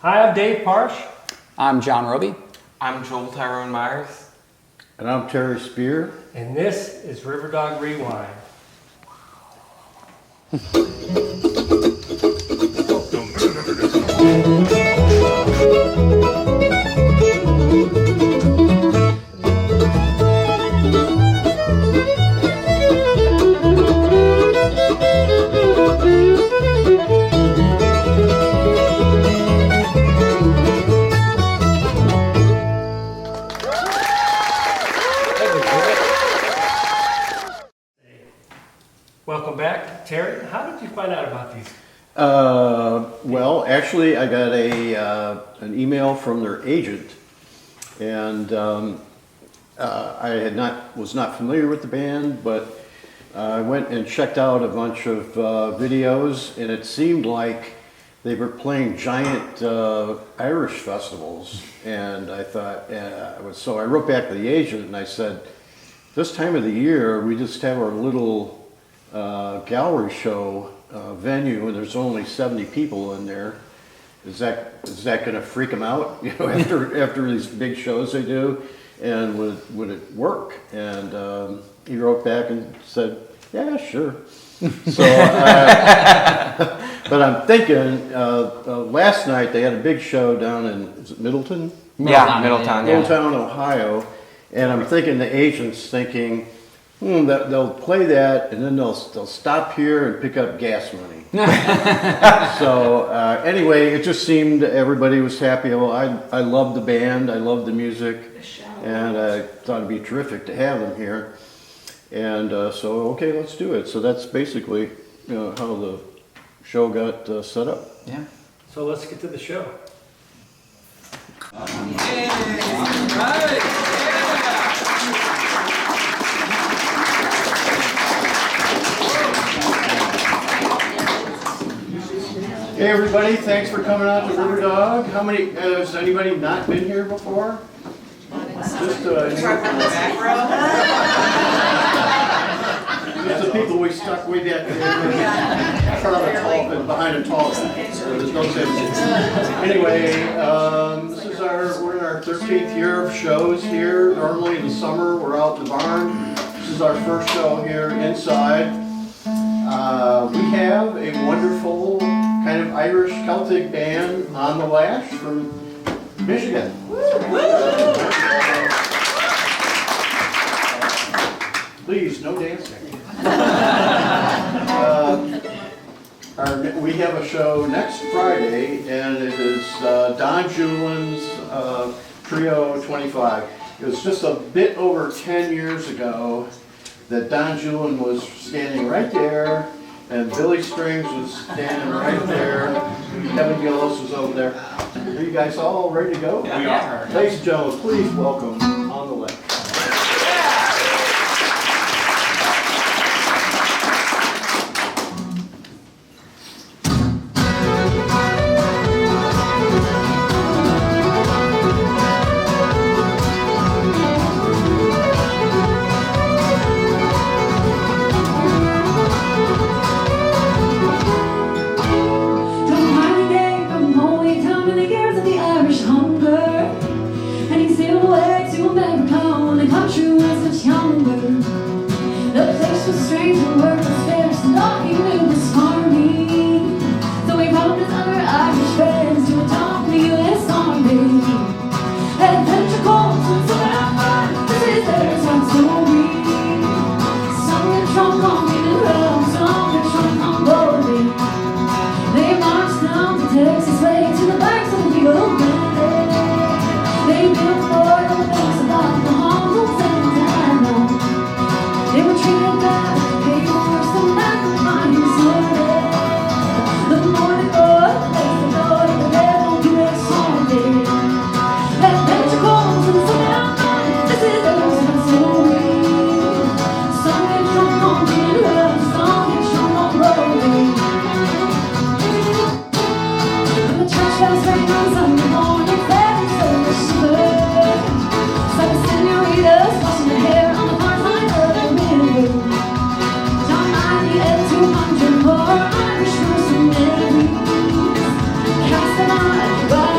Hi, I'm Dave Parsh. I'm John Robey. I'm Joel Tyrone Myers. And I'm Terry Speer. And this is Riverdog Rewind. Welcome back. Terry, how did you find out about these? Well, actually, I got an email from their agent, and was not familiar with the band, but I went and checked out a bunch of videos, and it seemed like they were playing giant Irish festivals, and I thought, so I wrote back to the agent and I said, this time of the year we just have our little gallery show venue, and there's only 70 people in there. Is that going to freak them out? You know, after these big shows they do, and would it work? And he wrote back and said, yeah, sure. So, but I'm thinking last night they had a big show down in, is it Middletown? Middletown, Ohio, and I'm thinking the agent's thinking, that they'll play that, and then they'll stop here and pick up gas money. So anyway, it just seemed everybody was happy. Well, I loved the band, I loved the music, and I thought it'd be terrific to have them here. And so okay, let's do it. So that's basically how the show got set up. Yeah. So let's get to the show. Hey everybody, thanks for coming out to Riverdog. How many, has anybody not been here before? Just the people we stuck way back there behind a tall guy. So there's no sense. Anyway, we're in our 13th year of shows here. Normally in the summer we're out in the barn. This is our first show here inside. We have a wonderful kind of Irish Celtic band on the Lash from Michigan. Please, no dancing. We have a show next Friday, and it is Don Julian's Trio 25. It was just a bit over 10 years ago that Don Julian was standing right there, and Billy Strings was standing right there. Kevin Gillis was over there. Are you guys all ready to go? We are. Ladies and gentlemen, please welcome on the left. Irish person, cast them out.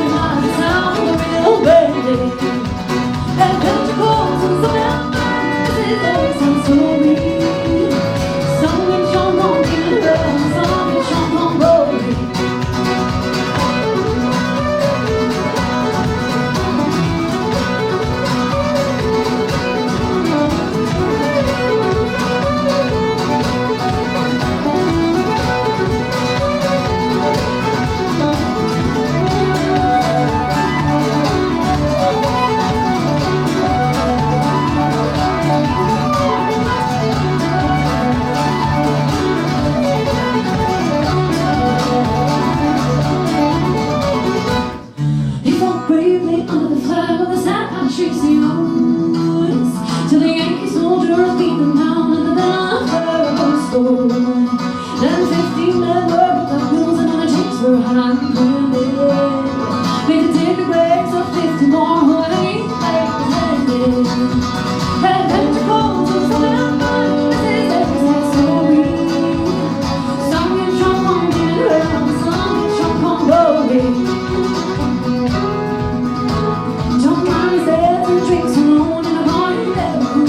Don't mind his head and drinks alone in the morning bedroom.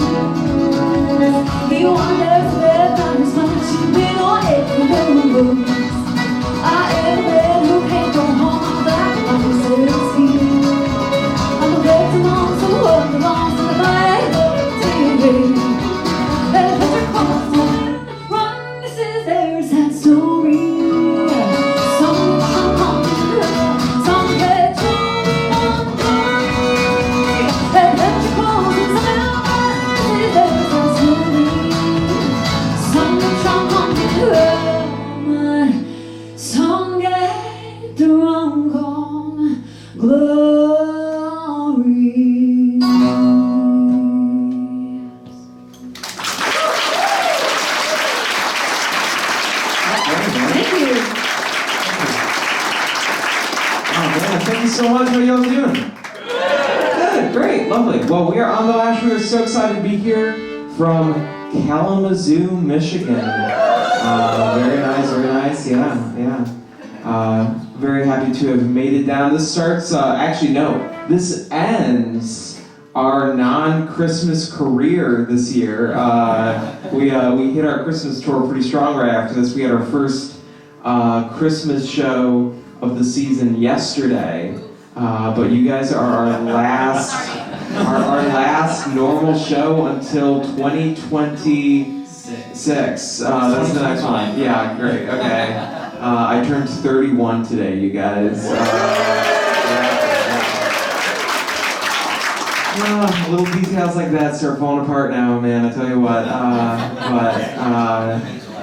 He wonders where times when she's been on every room. I am a man who can't go home without my service. I'm a victim of some work that belongs to the bad TV. There's a crossman, run, this is their sad story. Some get you on glory. There's a crossman, this is their sad story. Some get drunk on glory. Thank you so much. How y'all doing? Good, great, lovely. Well, we are on the Lash. We are so excited to be here from Kalamazoo, Michigan. Very nice, yeah. Very happy to have made it down. This starts, this ends our non-Christmas career this year. We hit our Christmas tour pretty strong right after this. We had our first Christmas show of the season yesterday, but you guys are our last normal show until 2026. That's the next one. Yeah, great. Okay. I turned 31 today, you guys. Little details like that start falling apart now, man. I tell you what.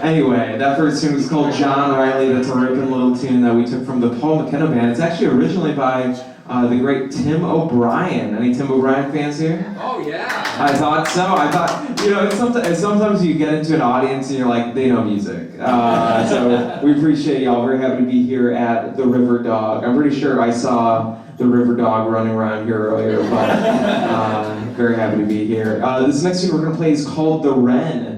Anyway, that first tune was called John Riley. That's a ripping little tune that we took from the Paul McKenna Band. It's actually originally by the great Tim O'Brien. Any Tim O'Brien fans here? Oh yeah. I thought so. I thought, you know, sometimes you get into an audience and you're like, they know music. So we appreciate y'all. Very happy to be here at the Riverdog. I'm pretty sure I saw the Riverdog running around here earlier, but very happy to be here. This next tune we're going to play is called The Wren.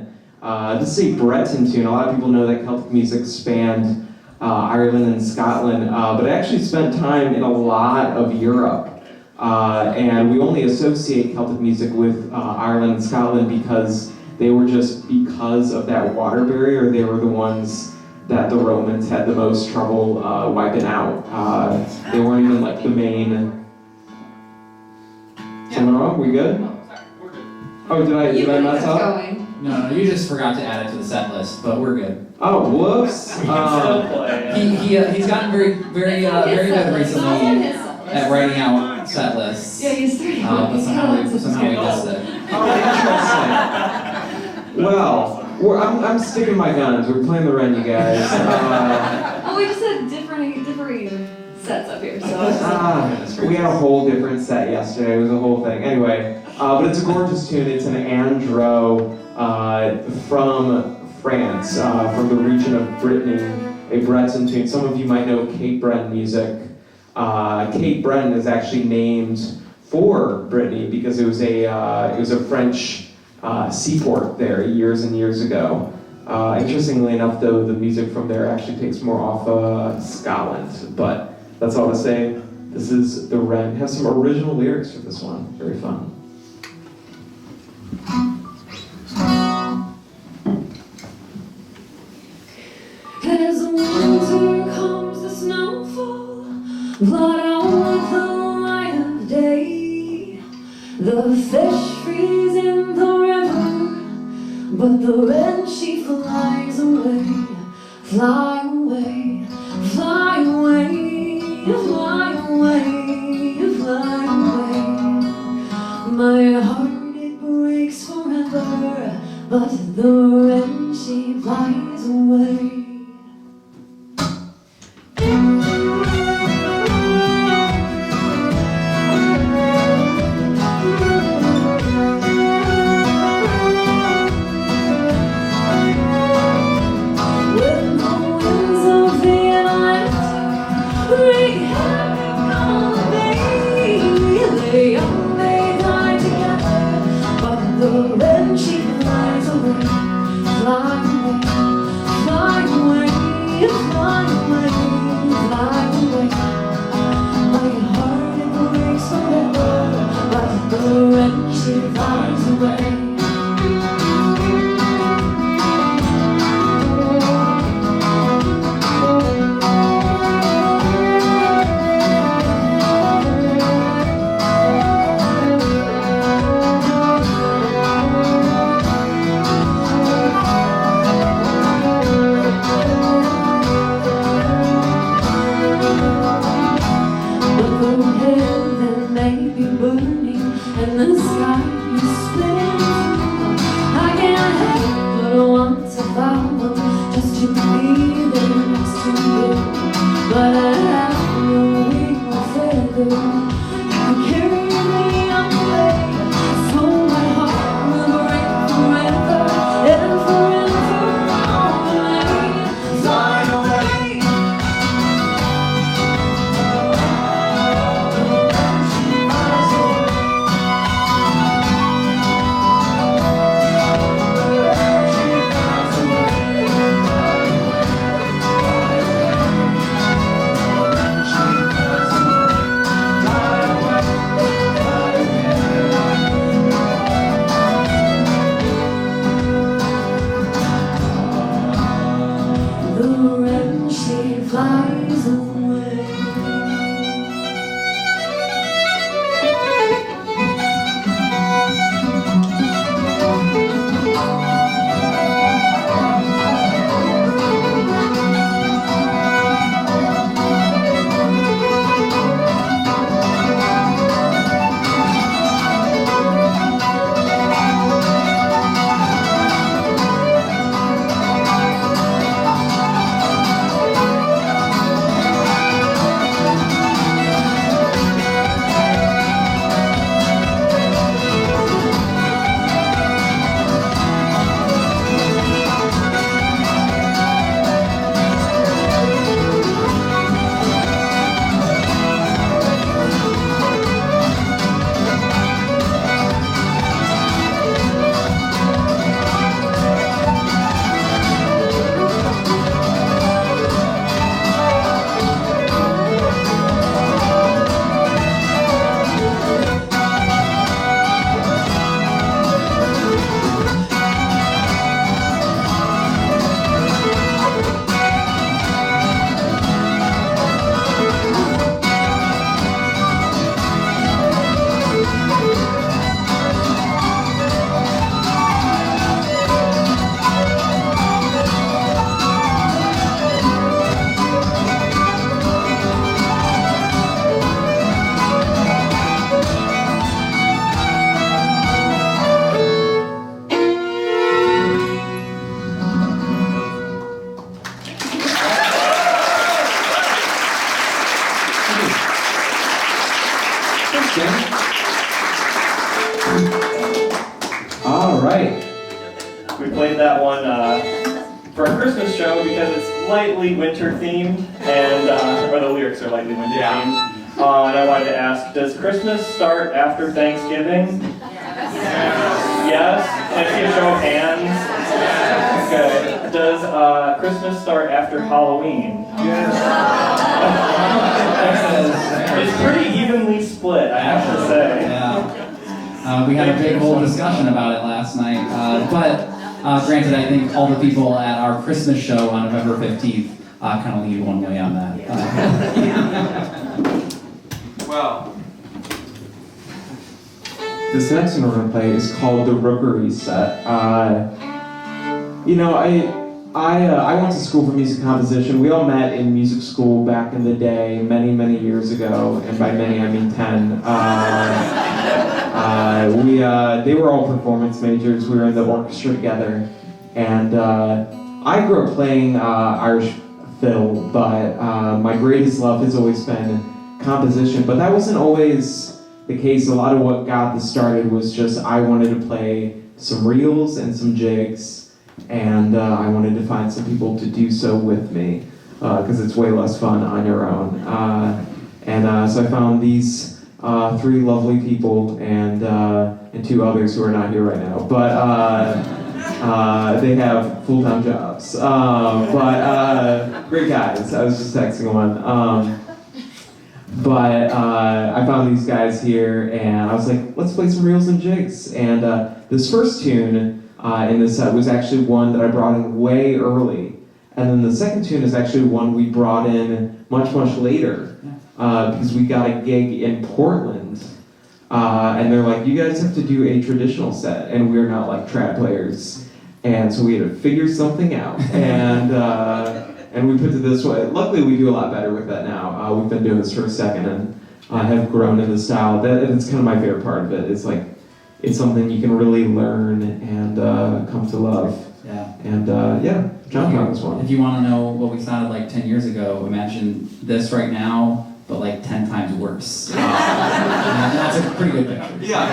This is a Breton tune. A lot of people know that Celtic music spanned Ireland and Scotland, but I actually spent time in a lot of Europe. And we only associate Celtic music with Ireland and Scotland because because of that water barrier, they were the ones that the Romans had the most trouble wiping out. They weren't even like the main... Something wrong? We good? Oh, did I mess up? No, you just forgot to add it to the set list, but we're good. Oh, whoops. He's gotten very good recently at writing out set lists. Yeah, he's 30. But somehow we missed it. Oh, interesting. Well, I'm sticking my guns. We're playing the Wren, you guys. Well, we just had differing sets up here, so. We had a whole different set yesterday. It was a whole thing. Anyway, but it's a gorgeous tune. It's an andro from France, from the region of Brittany, a Breton tune. Some of you might know Cape Breton music. Cape Breton is actually named for Brittany because it was a French seaport there years and years ago. Interestingly enough, though, the music from there actually takes more off Scotland. But that's all to say. This is The Wren. It has some original lyrics for this one. Very fun. As the winter comes, the snowfall, blot out the light of day. The fish freeze in the river, but the wren she flies away. Fly away, fly away, fly away, fly away. My heart it breaks forever, but the wren she flies away. When the your heaven may be burning and the sky is split. I can't help but want to follow, just to be there next to you. But I have no wing or feather, you carry me away, so my heart will break forever and forever away. Fly away. She flies away. All right. We played that one for a Christmas show because it's lightly winter themed, and or the lyrics are lightly winter themed. And I wanted to ask, does Christmas start after Thanksgiving? Yes. Can I see a show of hands? Okay. Does Christmas start after Halloween? It's pretty evenly split, I have to say. Yeah. We had a big whole discussion about it last night. But granted, I think all the people at our Christmas show on November 15th kind of lean one way on that. Well, This next one we're going to play is called the Rookery Set. You know, I went to school for music composition. We all met in music school back in the day, many, many years ago, and by many I mean 10. They were all performance majors. We were in the orchestra together, and I grew up playing Irish fiddle, but my greatest love has always been composition. But that wasn't always the case. A lot of what got this started was just I wanted to play some reels and some jigs, and I wanted to find some people to do so with me, because it's way less fun on your own. So I found these three lovely people and two others who are not here right now, but they have full-time jobs. Great guys. I was just texting one. I found these guys here, and I was like, let's play some reels and jigs. And this first tune in this set was actually one that I brought in way early. And then the second tune is actually one we brought in much, much later, because we got a gig in Portland. And they're like, you guys have to do a traditional set, and we're not like trad players. And so we had to figure something out. And we put it this way. Luckily, we do a lot better with that now. We've been doing this for a second, and have grown in the style. That's kind of my favorite part of it. It's like, it's something you can really learn and come to love. Yeah. And yeah, John got this one. If you want to know what we sounded like 10 years ago, imagine this right now, but like 10 times worse. That's a pretty good picture. Yeah.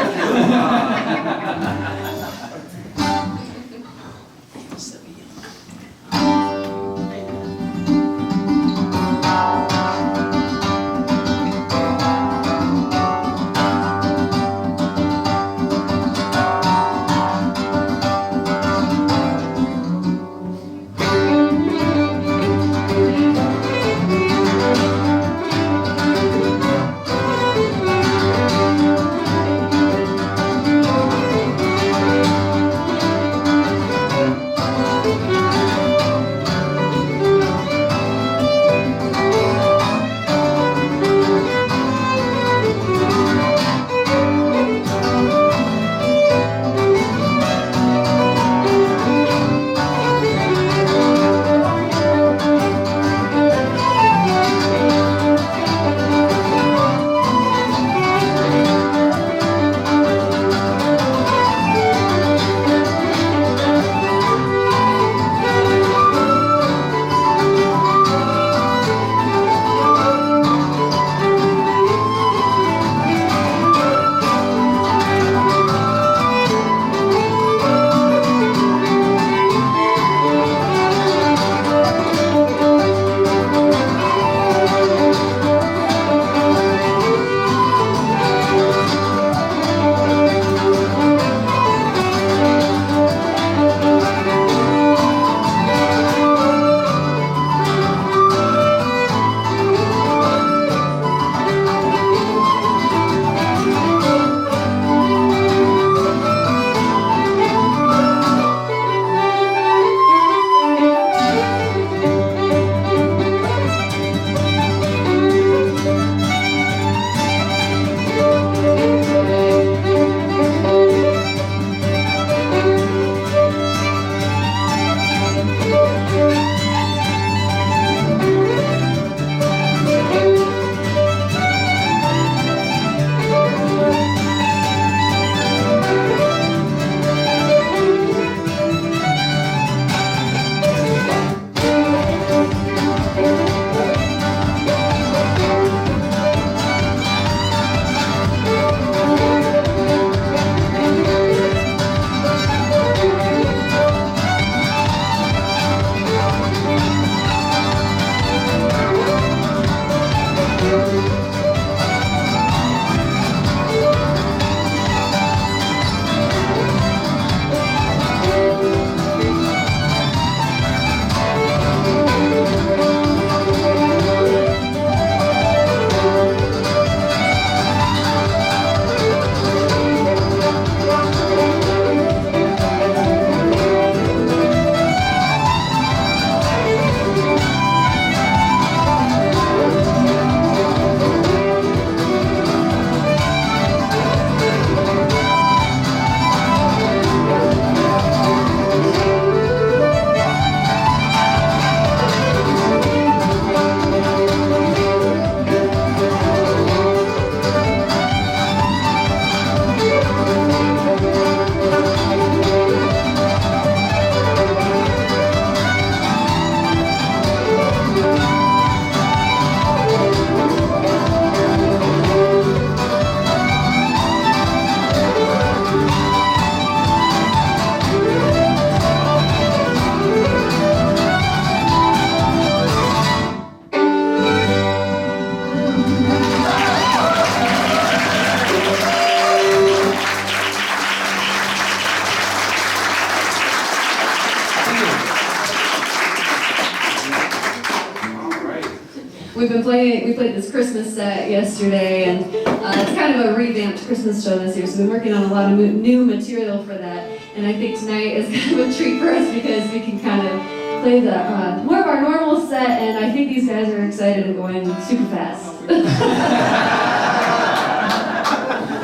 We played this Christmas set yesterday, and it's kind of a revamped Christmas show this year, so we've been working on a lot of new material for that. And I think tonight is kind of a treat for us because we can kind of play the more of our normal set, and I think these guys are excited and going super fast.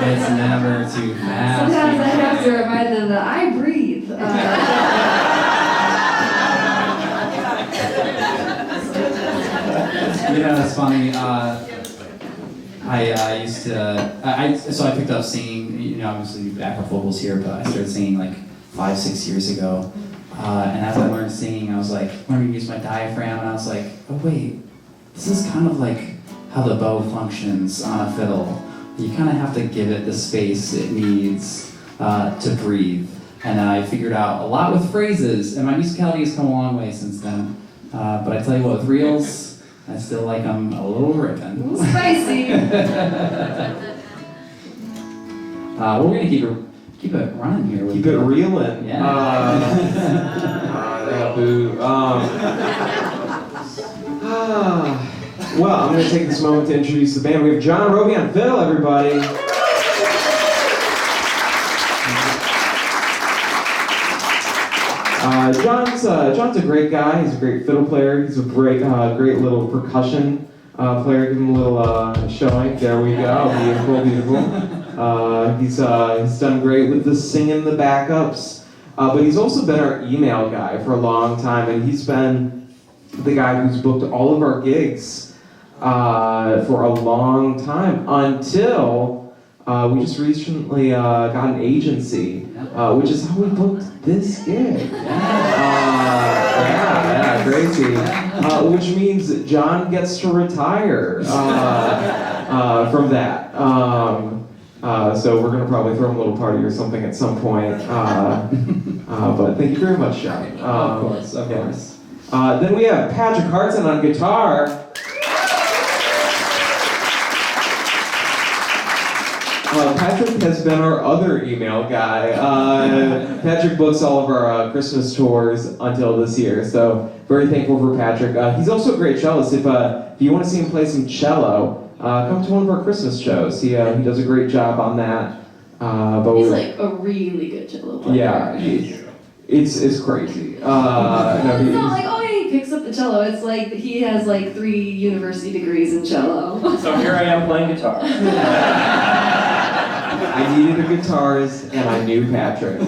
It's never too fast. Sometimes I have to remind them that I breathe. You know, it's funny. I used to, so I picked up singing, you know, obviously backup vocals here, but I started singing like 5-6 years ago. And as I learned singing, I was like, learning to use my diaphragm, and I was like, oh wait, this is kind of like how the bow functions on a fiddle. You kind of have to give it the space it needs to breathe. And I figured out a lot with phrases, and my musicality has come a long way since then. But I tell you what, with reels, I still like them a little ripping. Spicy. We're gonna keep it running here. Keep it reeling. Yeah. Boo. Well, I'm going to take this moment to introduce the band. We have John, Robey, and Fiddle, everybody. John's a great guy. He's a great fiddle player. He's a great little percussion player. Give him a little showing. There we go. Beautiful, beautiful. He's done great with the singing, the backups. But he's also been our email guy for a long time, and he's been the guy who's booked all of our gigs for a long time until we just recently got an agency, which is how we booked this gig. Yeah, crazy. Which means John gets to retire from that. So we're gonna probably throw him a little party or something at some point. But thank you very much, John. Of course, of course. Then we have Patrick Hartson on guitar. Patrick has been our other email guy. Patrick books all of our Christmas tours until this year, so very thankful for Patrick. He's also a great cellist. If you want to see him play some cello, come to one of our Christmas shows. He does a great job on that. He's like a really good cello player. Yeah, it's crazy. It's not like, oh yeah, he picks up the cello. It's like he has like 3 university degrees in cello. So here I am playing guitar. I needed a guitarist, and I knew Patrick.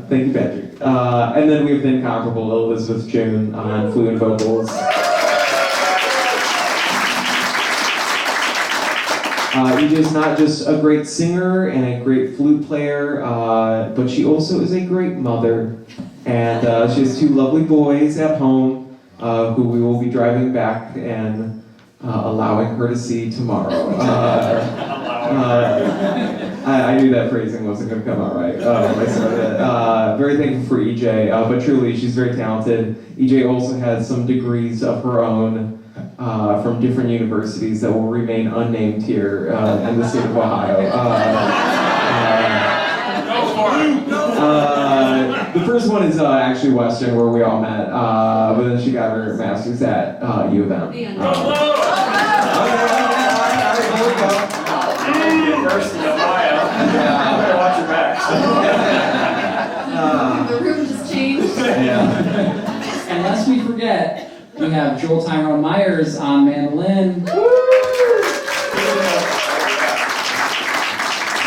Thank you, Patrick. And then we have the incomparable Elizabeth June on flute and vocals. EJ is not just a great singer and a great flute player, but she also is a great mother. And she has 2 lovely boys at home who we will be driving back and allowing her to see tomorrow. I knew that phrasing wasn't going to come out right. I started. Very thankful for EJ, but truly she's very talented. EJ also has some degrees of her own from different universities that will remain unnamed here in the state of Ohio. The first one is actually Western, where we all met, but then she got her master's at U of M. First in Ohio. Better watch your back. The room just changed. Yeah. And lest we forget, we have Joel Tyrone Myers on mandolin.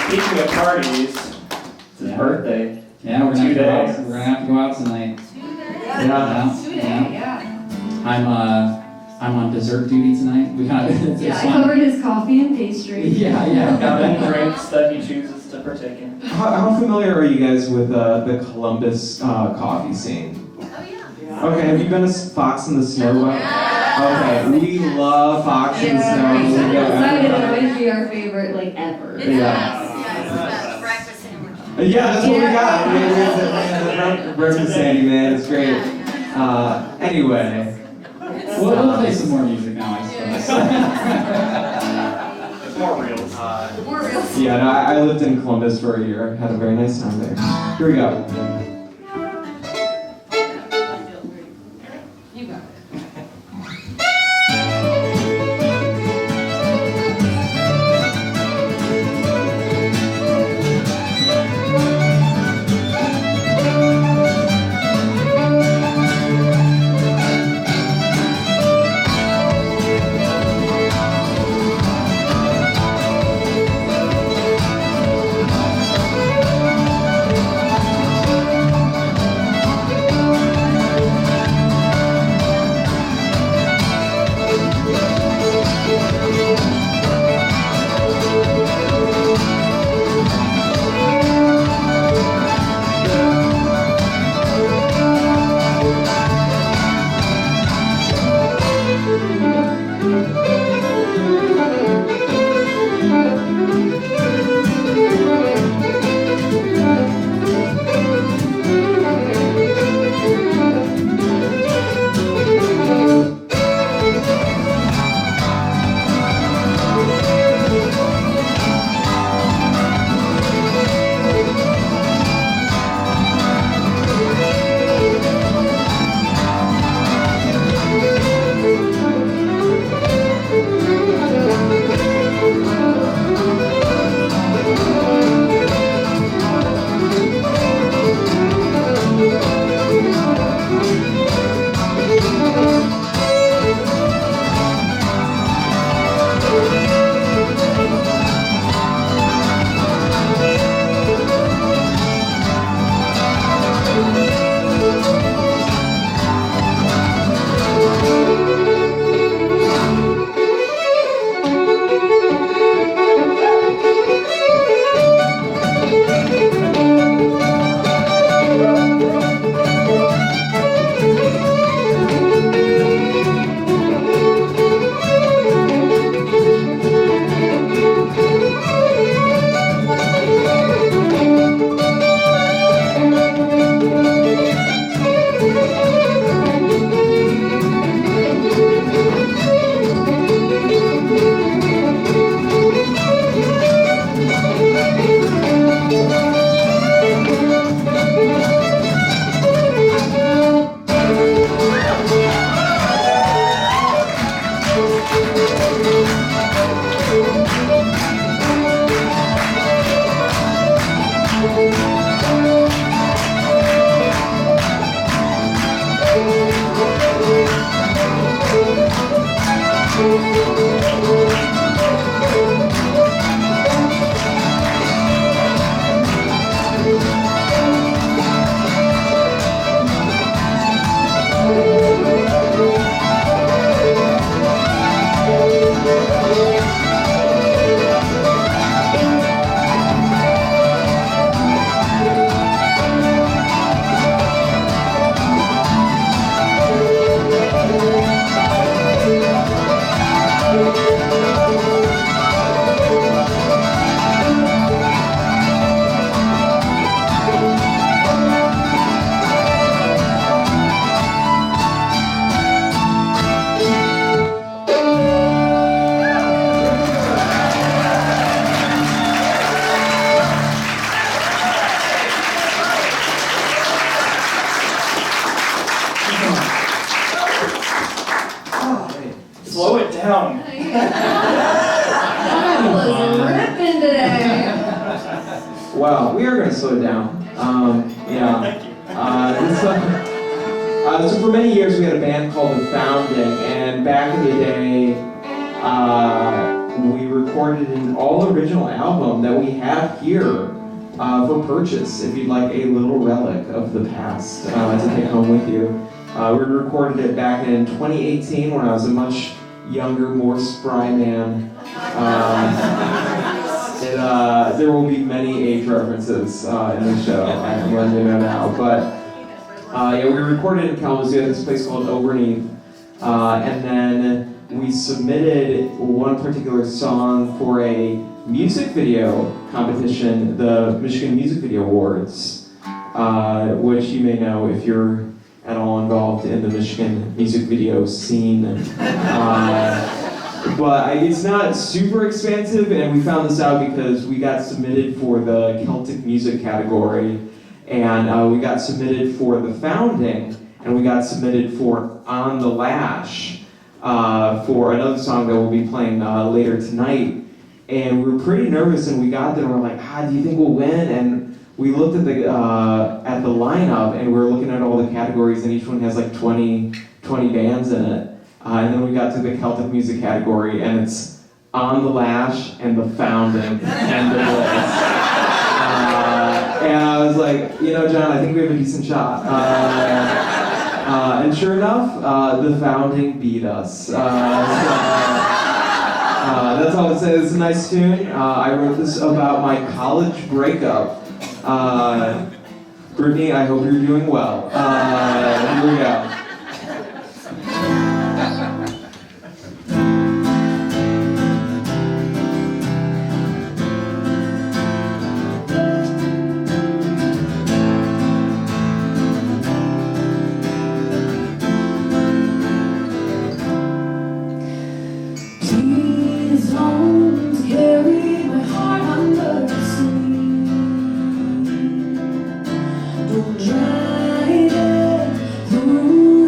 Speaking of parties, it's his birthday. Yeah, we're gonna 2 days. We're gonna have to go out tonight. 2 days. Yeah. 2 days, yeah. I'm on dessert duty tonight. We kind of Yeah, I covered his coffee and pastry. Yeah. Got any drinks that he chooses to partake in? How familiar are you guys with the Columbus coffee scene? Okay, have you been to Fox in the Snow? Okay, we love Fox in the Snow. I'm excited. It might be our favorite, like, ever. Yeah. Breakfast sandwich. Yeah, that's what we got. Breakfast Sandy, man, it's great. Anyway. We'll play some more music now, I suppose. More reels. More real. Yeah, no, I lived in Columbus for a year. Had a very nice time there. Here we go. You got it. That was ripping today. Wow, we are going to slow it down. Yeah. Thank you. So for many years we had a band called The Founding, and back in the day, we recorded an all-original album that we have here for purchase, if you'd like a little relic of the past to take home with you. We recorded it back in 2018 when I was a much younger, more spry man. There will be many age references in the show, I'm letting you know now. But yeah, we recorded in Kalamazoo at this place called Oberlin, and then we submitted one particular song for a music video competition, the Michigan Music Video Awards, which you may know if you're at all involved in the Michigan music video scene. But it's not super expansive, and we found this out because we got submitted for the Celtic music category, and we got submitted for The Founding, and we got submitted for On the Lash, for another song that we'll be playing later tonight. And we were pretty nervous, and we got there, and we're like, do you think we'll win? And we looked at the lineup, and we were looking at all the categories, and each one has like 20 bands in it. And then we got to the Celtic music category, and it's On the Lash and The Founding and the Blitz. And I was like, John, I think we have a decent shot. And sure enough, The Founding beat us. That's all it says. It's a nice tune. I wrote this about my college breakup. Brittany, I hope you're doing well. Here we go. Please don't carry my heart under the sea. Don't drag it through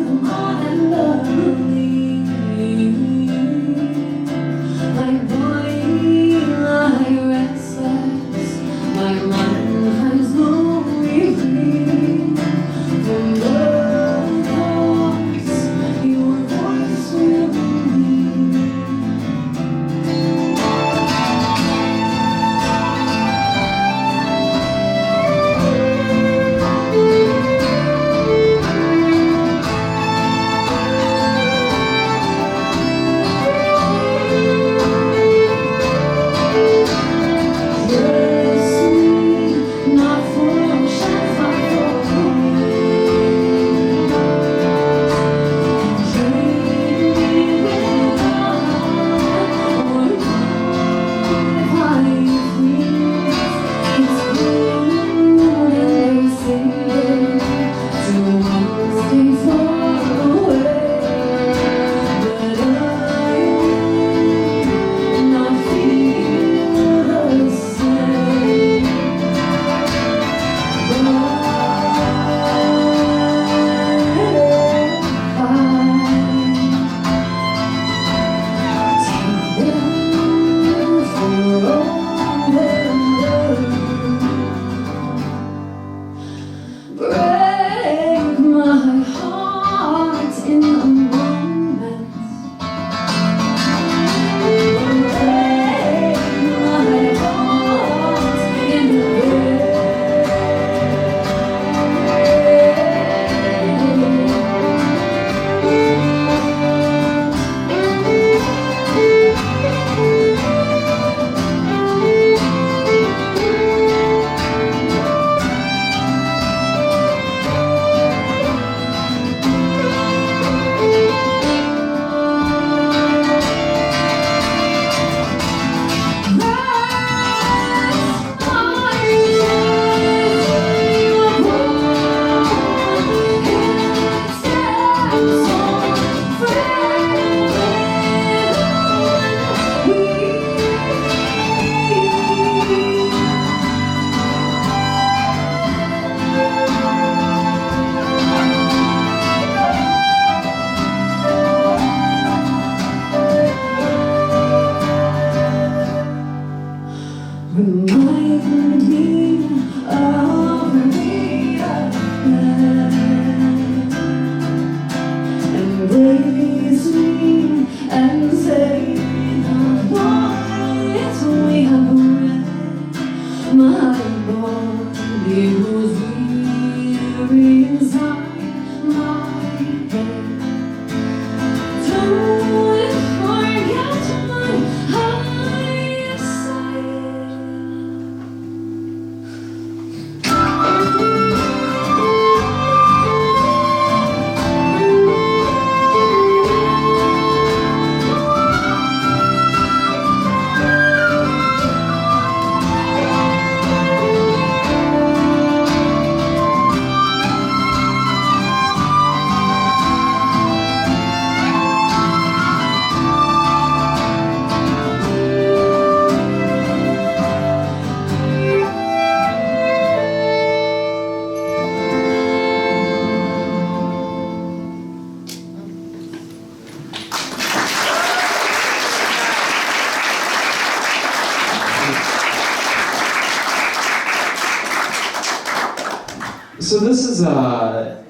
So this is a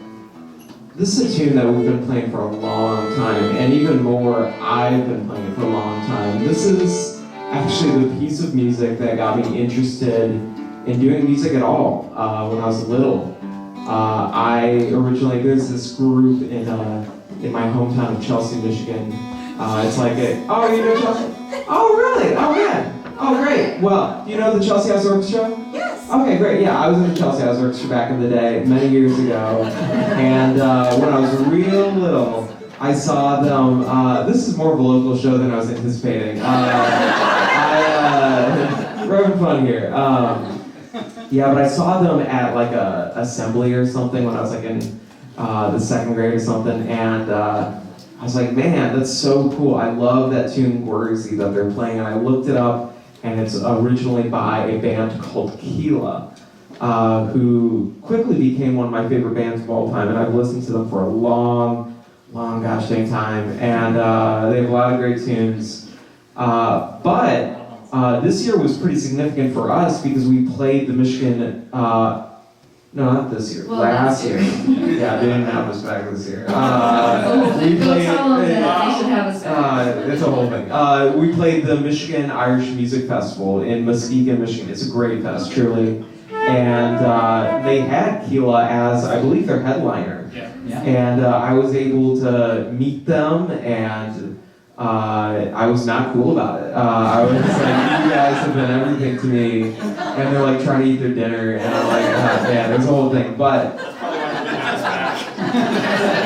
tune that we've been playing for a long time, and even more, I've been playing it for a long time. This is actually the piece of music that got me interested in doing music at all when I was little. There's this group in my hometown of Chelsea, Michigan. It's like oh, you know Chelsea? Oh, really? Oh, man. Oh, great. Well, do you know the Chelsea House Orchestra? Yes. Okay, great. Yeah, I was in the Chelsea House Orchestra back in the day, many years ago. And when I was real little, I saw them. This is more of a local show than I was anticipating. We're having fun here. Yeah, but I saw them at like a assembly or something when I was like in the second grade or something, and I was like, man, that's so cool. I love that tune Gworzy that they're playing, and I looked it up, and it's originally by a band called Keela, who quickly became one of my favorite bands of all time, and I've listened to them for a long gosh dang time, and they have a lot of great tunes. But this year was pretty significant for us because we played the Michigan, no, not this year, Well, last last year. year. Yeah, they didn't have us back this year. Don't We tell them played, that they should have us back. it's a whole thing. We played the Michigan Irish Music Festival in Muskegon, Michigan. It's a great fest, truly. And they had Keela as, I believe, their headliner. Yeah. Yeah. And I was able to meet them, and I was not cool about it. I was like, you guys have been everything to me. And they're like trying to eat their dinner, and I'm like, yeah, there's a whole thing. But,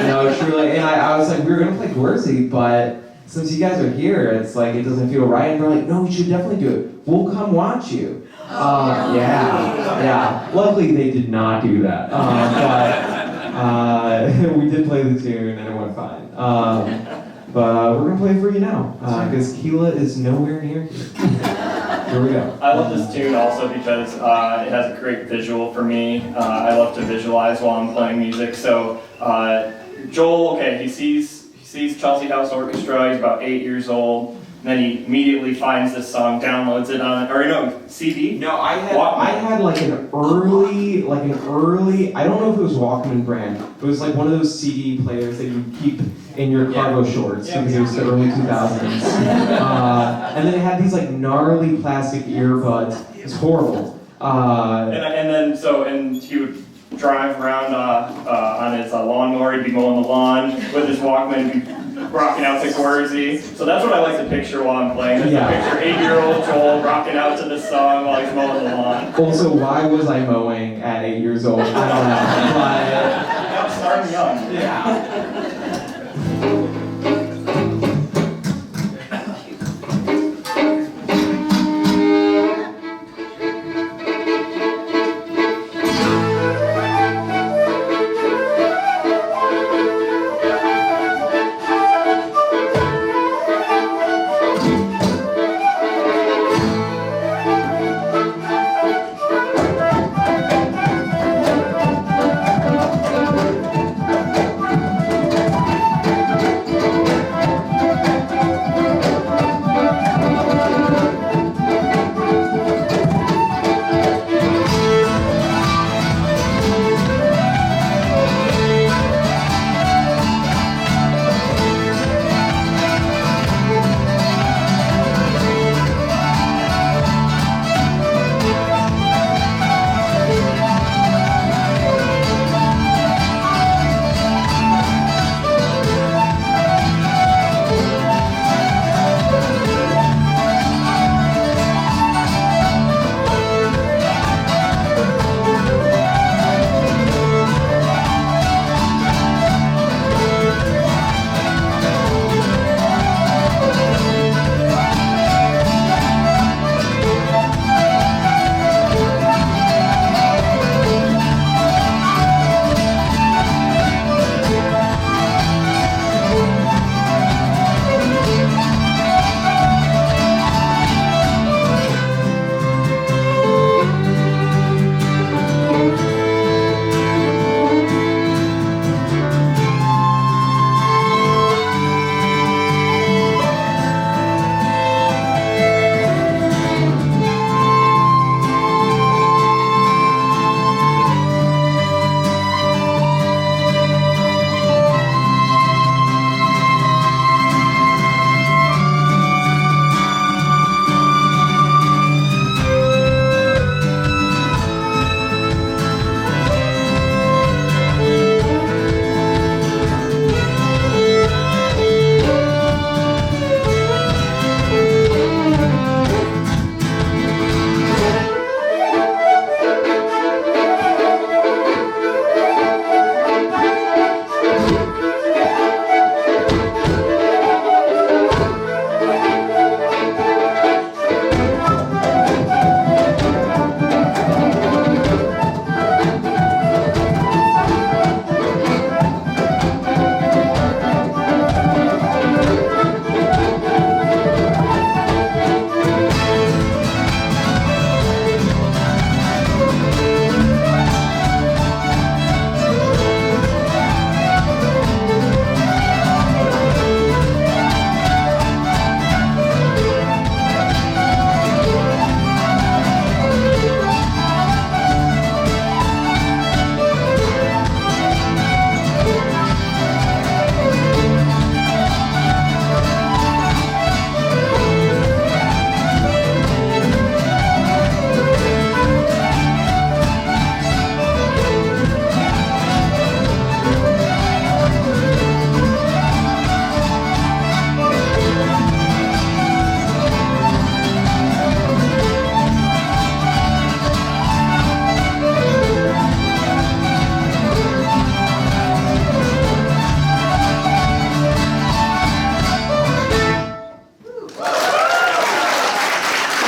no, truly, and I was like, we were gonna play Gworzy, but since you guys are here, it's like, it doesn't feel right. And they're like, no, we should definitely do it. We'll come watch you. Yeah. Luckily, they did not do that. But we did play the tune, and it went fine. But we're gonna play it for you now, because Keela is nowhere near here. Here we go. I love this tune also because it has a great visual for me. I love to visualize while I'm playing music. So Joel, okay, he sees Chelsea House Orchestra. He's about 8 years old. And then he immediately finds this song, downloads it on, CD. No, I had like an early, I don't know if it was Walkman brand. It was like one of those CD players that you keep in your cargo shorts because it was the early 2000s. And then it had these like gnarly plastic earbuds. It's horrible. And he would drive around on his lawnmower. He'd be mowing the lawn with his Walkman, be rocking out to Gworzy. So that's what I like to picture while I'm playing. Is to picture 8-year-old Joel rocking out to this song while he's mowing the lawn. Also, why was I mowing at 8 years old? I don't know. Starting young. Yeah.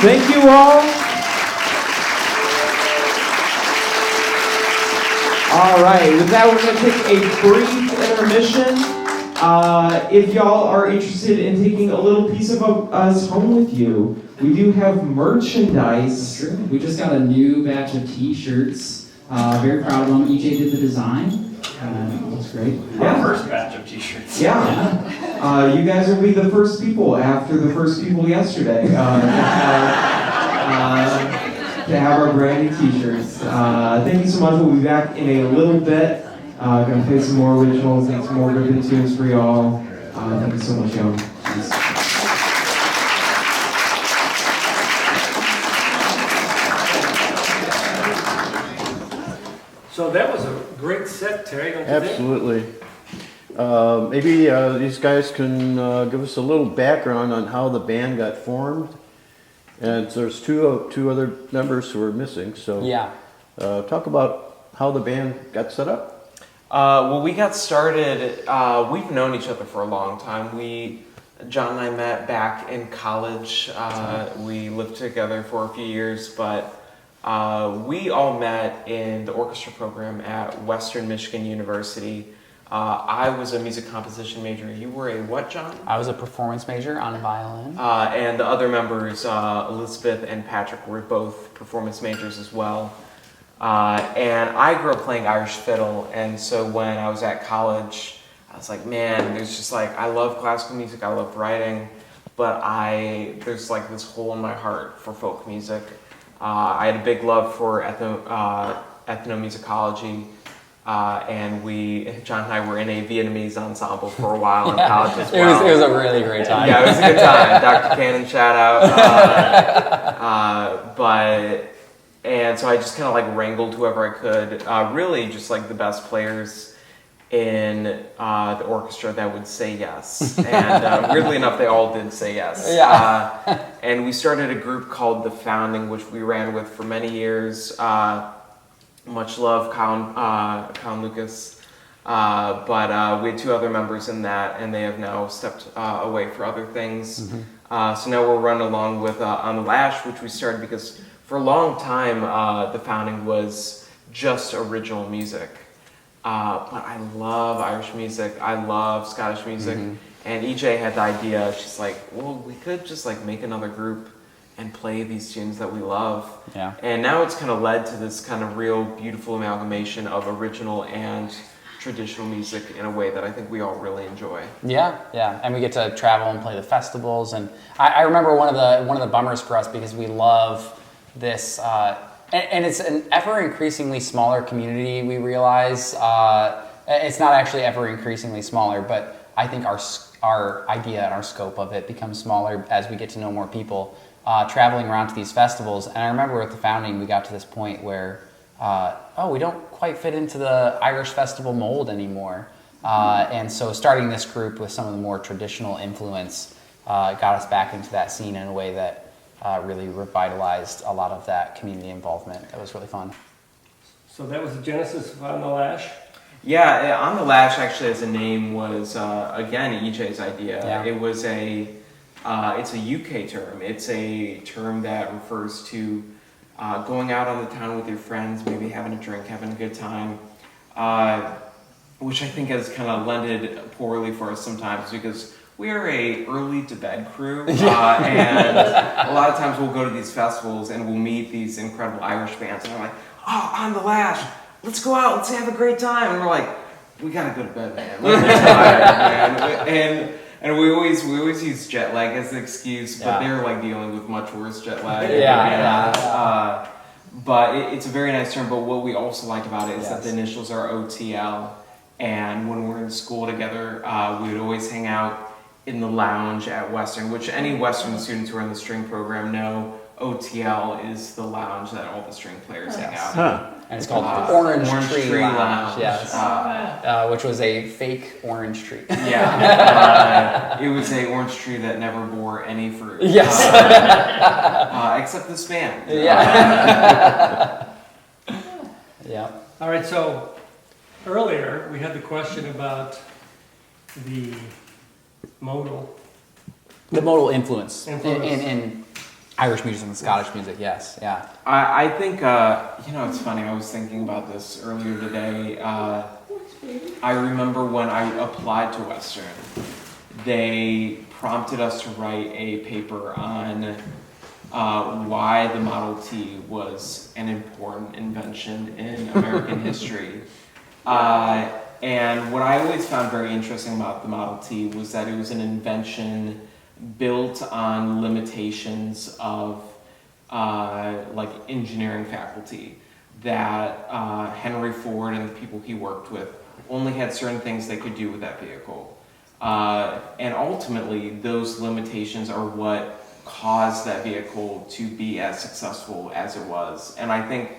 Thank you all. All right, with that, we're going to take a brief intermission. If y'all are interested in taking a little piece of us home with you, we do have merchandise. True. We just got a new batch of T-shirts. Very proud of them. EJ did the design. Looks great. Our first batch of t-shirts. Yeah. You guys will be the first people after the first people yesterday to have our brand new t-shirts. Thank you so much. We'll be back in a little bit. Gonna play some more originals and some more ribbon tunes for y'all. Thank you so much, y'all. Thanks. So that was a great set, Terry, don't you think? Absolutely. Maybe these guys can give us a little background on how the band got formed. And there's two other members who are missing, so Yeah. Talk about how the band got set up. Well, we got started, we've known each other for a long time. John and I met back in college. We lived together for a few years, but we all met in the orchestra program at Western Michigan University. I was a music composition major. You were a what, John? I was a performance major on violin. And the other members, Elizabeth and Patrick, were both performance majors as well. And I grew up playing Irish fiddle, and so when I was at college, I was like, man, there's just like, I love classical music, I love writing, but there's like this hole in my heart for folk music. I had a big love for ethnomusicology, and John and I were in a Vietnamese ensemble for a while in college as well. It was a really great time. Yeah, it was a good time. Dr. Cannon, shout out. And so I just kind of like wrangled whoever I could, really just like the best players in the orchestra that would say yes. And weirdly enough, they all did say yes. Yeah. And we started a group called The Founding, which we ran with for many years. Much love, Colin Lucas. But we had two other members in that, and they have now stepped away for other things. Mm-hmm. So now we're running along with On the Lash, which we started because for a long time, The Founding was just original music. But I love Irish music, I love Scottish music, and EJ had the idea, she's like, well, we could just like make another group and play these tunes that we love. Yeah. And now it's kind of led to this kind of real beautiful amalgamation of original and traditional music in a way that I think we all really enjoy. Yeah, and we get to travel and play the festivals. And I remember one of the bummers for us, because we love this, and it's an ever increasingly smaller community. We realize it's not actually ever increasingly smaller, but I think our idea and our scope of it becomes smaller as we get to know more people. Traveling around to these festivals, and I remember at the Founding we got to this point where we don't quite fit into the Irish festival mold anymore, and so starting this group with some of the more traditional influence got us back into that scene in a way that really revitalized a lot of that community involvement. That was really fun. So that was the genesis of On the Lash? Yeah, On the Lash actually as a name was, again, EJ's idea. Yeah. It was it's a UK term. It's a term that refers to going out on the town with your friends, maybe having a drink, having a good time, which I think has kind of lended poorly for us sometimes because we are a early to bed crew, and a lot of times we'll go to these festivals and we'll meet these incredible Irish bands, and they're like, oh, On the Lash, let's go out, let's have a great time, and we're like, we gotta go to bed, man. We're tired, man. And we always use jet lag as an excuse, but they're like dealing with much worse jet lag. But it's a very nice term. But what we also like about it is that the initials are OTL. And when we're in school together, we would always hang out in the lounge at Western, which any Western students who are in the string program know. OTL is the lounge that all the string players hang out in. And it's called the Orange Tree Lounge. Lounge. Yes. Which was a fake orange tree. Yeah. It was a orange tree that never bore any fruit. Yes. Except this band. Yeah. All right, so earlier we had the question about the modal The modal influence. Influence. In Irish music and Scottish music, yes, yeah. I think, it's funny, I was thinking about this earlier today. I remember when I applied to Western, they prompted us to write a paper on why the Model T was an important invention in American history. And what I always found very interesting about the Model T was that it was an invention built on limitations of like engineering faculty, that Henry Ford and the people he worked with only had certain things they could do with that vehicle. And ultimately, those limitations are what caused that vehicle to be as successful as it was. And I think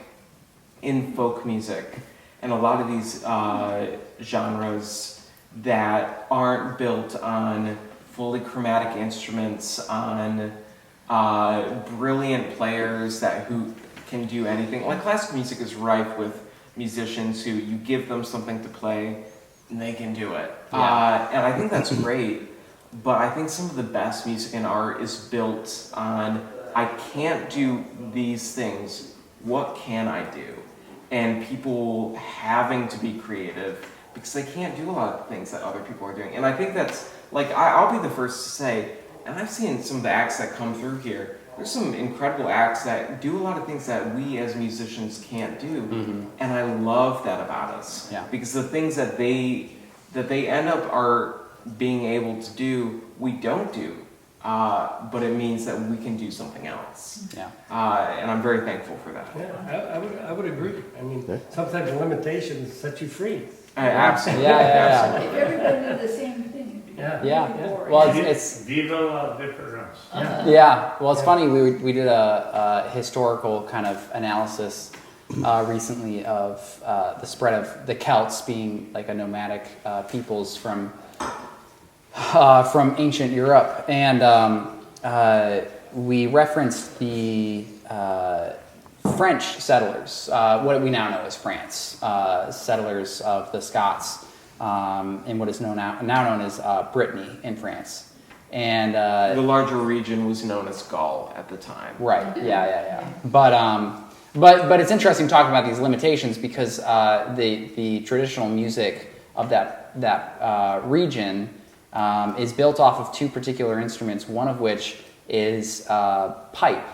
in folk music and a lot of these genres that aren't built on fully chromatic instruments, on brilliant players who can do anything. Like classical music is rife with musicians who you give them something to play and they can do it. Yeah. And I think that's great, but I think some of the best music and art is built on, I can't do these things, what can I do? And people having to be creative because they can't do a lot of things that other people are doing. And I think that's, like, I'll be the first to say, and I've seen some of the acts that come through here, there's some incredible acts that do a lot of things that we as musicians can't do. Mm-hmm. And I love that about us. Yeah. Because the things that they end up are being able to do, we don't do. But it means that we can do something else. Yeah. And I'm very thankful for that. Yeah, I would agree. I mean, sometimes the limitations set you free. Absolutely. Yeah. If everybody did the same thing, it'd be Yeah. really boring. Well, it's Viva la difference. yeah. Well, it's funny. We did a historical kind of analysis recently of the spread of the Celts being like a nomadic peoples from ancient Europe, and we referenced the French settlers, what we now know as France, settlers of the Scots in what is now known as Brittany in France. And the larger region was known as Gaul at the time. Right. Yeah. But it's interesting talking about these limitations because the traditional music of that region is built off of two particular instruments. One of which is pipe.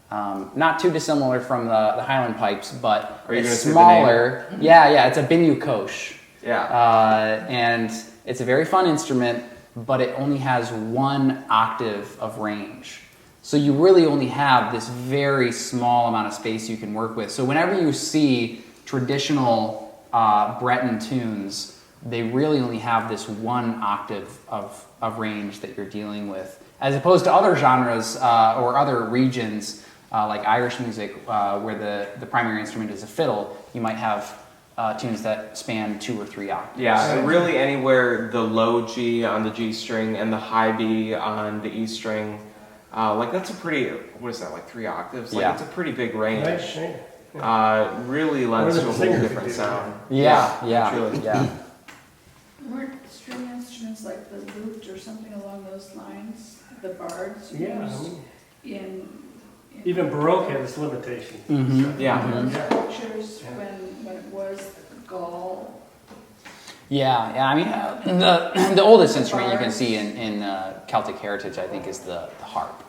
Not too dissimilar from the Highland pipes, but it's smaller. Yeah, it's a binu kosh. Yeah. And it's a very fun instrument, but it only has one octave of range. So you really only have this very small amount of space you can work with. So whenever you see traditional Breton tunes, they really only have this one octave of range that you're dealing with. As opposed to other genres or other regions, like Irish music, where the primary instrument is a fiddle, you might have tunes that span 2 or 3 octaves. Yeah, really anywhere the low G on the G string and the high B on the E string, like that's a pretty, what is that, like 3 octaves? Like it's a pretty big range. Really lends to a whole different sound. Yeah. Weren't string instruments like the lute or something along those lines, the bards in Even Baroque had its limitations. Mm-hmm. those pictures when it was Gaul. Yeah. I mean, the oldest instrument you can see in Celtic heritage, I think, is the harp.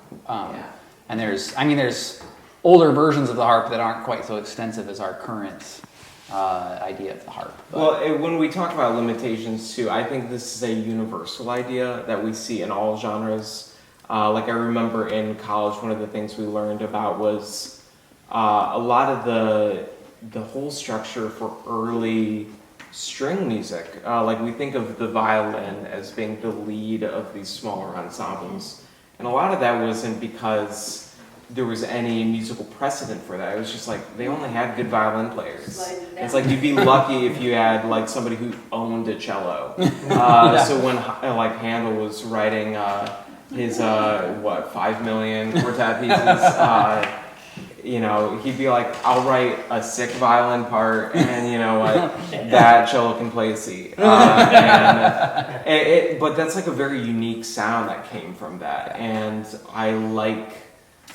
And there's older versions of the harp that aren't quite so extensive as our current idea of the harp. But. Well, when we talk about limitations too, I think this is a universal idea that we see in all genres. Like I remember in college, one of the things we learned about was a lot of the whole structure for early string music. Like we think of the violin as being the lead of these smaller ensembles. And a lot of that wasn't because there was any musical precedent for that. It was just like they only had good violin players. It's like you'd be lucky if you had like somebody who owned a cello. So when like Handel was writing his 5 million quartet pieces, he'd be like, I'll write a sick violin part, and you know what, that cello can play a C. But that's like a very unique sound that came from that, and I like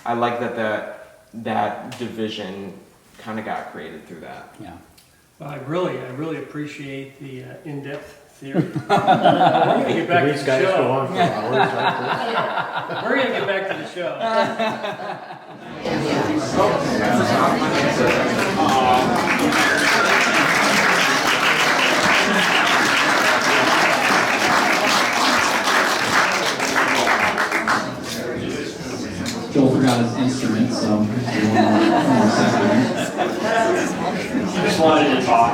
I like that division kind of got created through that. Yeah. Well, I really appreciate the in-depth theory. We're gonna get back to These the guys go show. on for hours like this. We're gonna get back to the show. Joel forgot his instrument, so one more second. Just wanted to talk.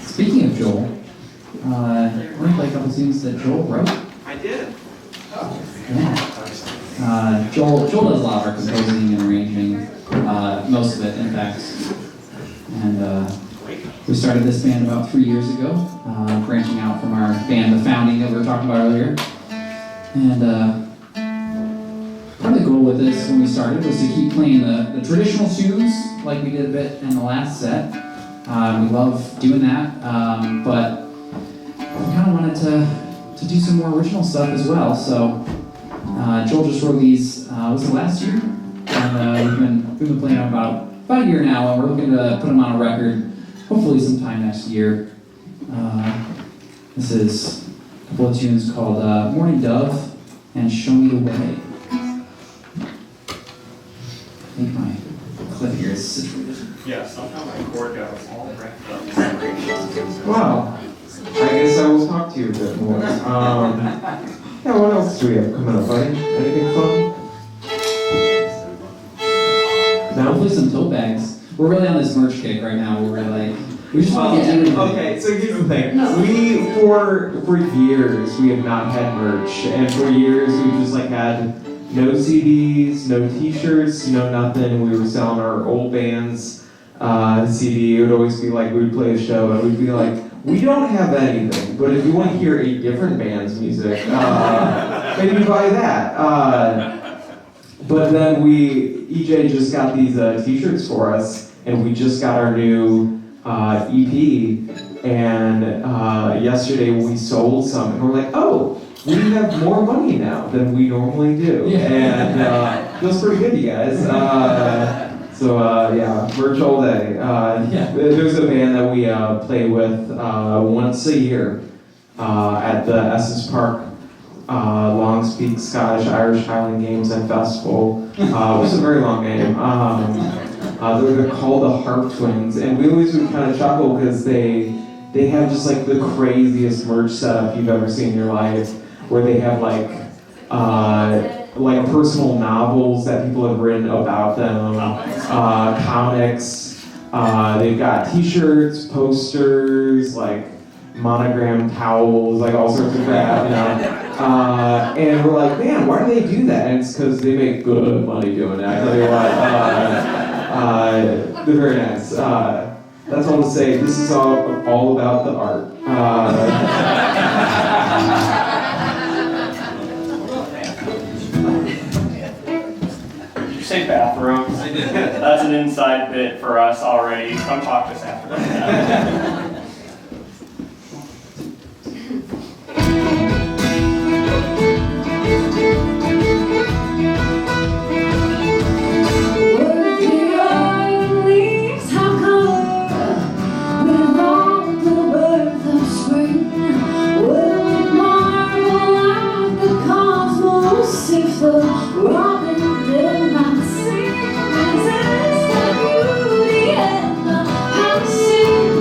Speaking of Joel, want to play a couple tunes that Joel wrote? I did. Yeah. Joel does a lot of our composing and arranging, most of it, in fact. And we started this band about 3 years ago, branching out from our band, The Founding, that we were talking about earlier. And part of the goal with this when we started was to keep playing the traditional tunes like we did a bit in the last set. We love doing that, but we kind of wanted to do some more original stuff as well. So Joel just wrote these, was it last year? And we've been playing them about a year now, and we're looking to put them on a record hopefully sometime next year. This is a couple of tunes called Morning Dove and Show Me the Way. I think my clip here is situated. Yeah, somehow my cord got all wrapped up. Wow. I guess I will talk to you a bit more. Yeah, what else do we have coming up, buddy? Anything fun? Hopefully some tote bags. We're really on this merch kick right now where we're like, we just want to get everything. Okay, so here's the thing. We, for years, we have not had merch. And for years, we've just like had no CDs, no t-shirts, no nothing. We were selling our old band's CD. It would always be like, we would play a show and we'd be like, we don't have anything, but if you want to hear a different band's music, maybe buy that. But then EJ just got these t-shirts for us, and we just got our new EP, and yesterday we sold some, and we're like, oh, we have more money now than we normally do. Yeah. And feels pretty good, you guys. Yeah, merch all day. There's a band that we play with once a year at the Essex Park Longs Peak Scottish Irish Highland Games and Festival. It was a very long name. They're called the Harp Twins, and we always would kind of chuckle because they have just like the craziest merch setup you've ever seen in your life, where they have like personal novels that people have written about them, comics. They've got T-shirts, posters, like monogram towels, like all sorts of crap, you know. And we're like, man, why do they do that? And it's because they make good money doing it. I tell you what, they're very nice. That's all to say. This is all about the art. Did you say bathrooms? I did. That's an inside bit for us already. Come talk to us after that. If the robin did not sing, possess the beauty and the passing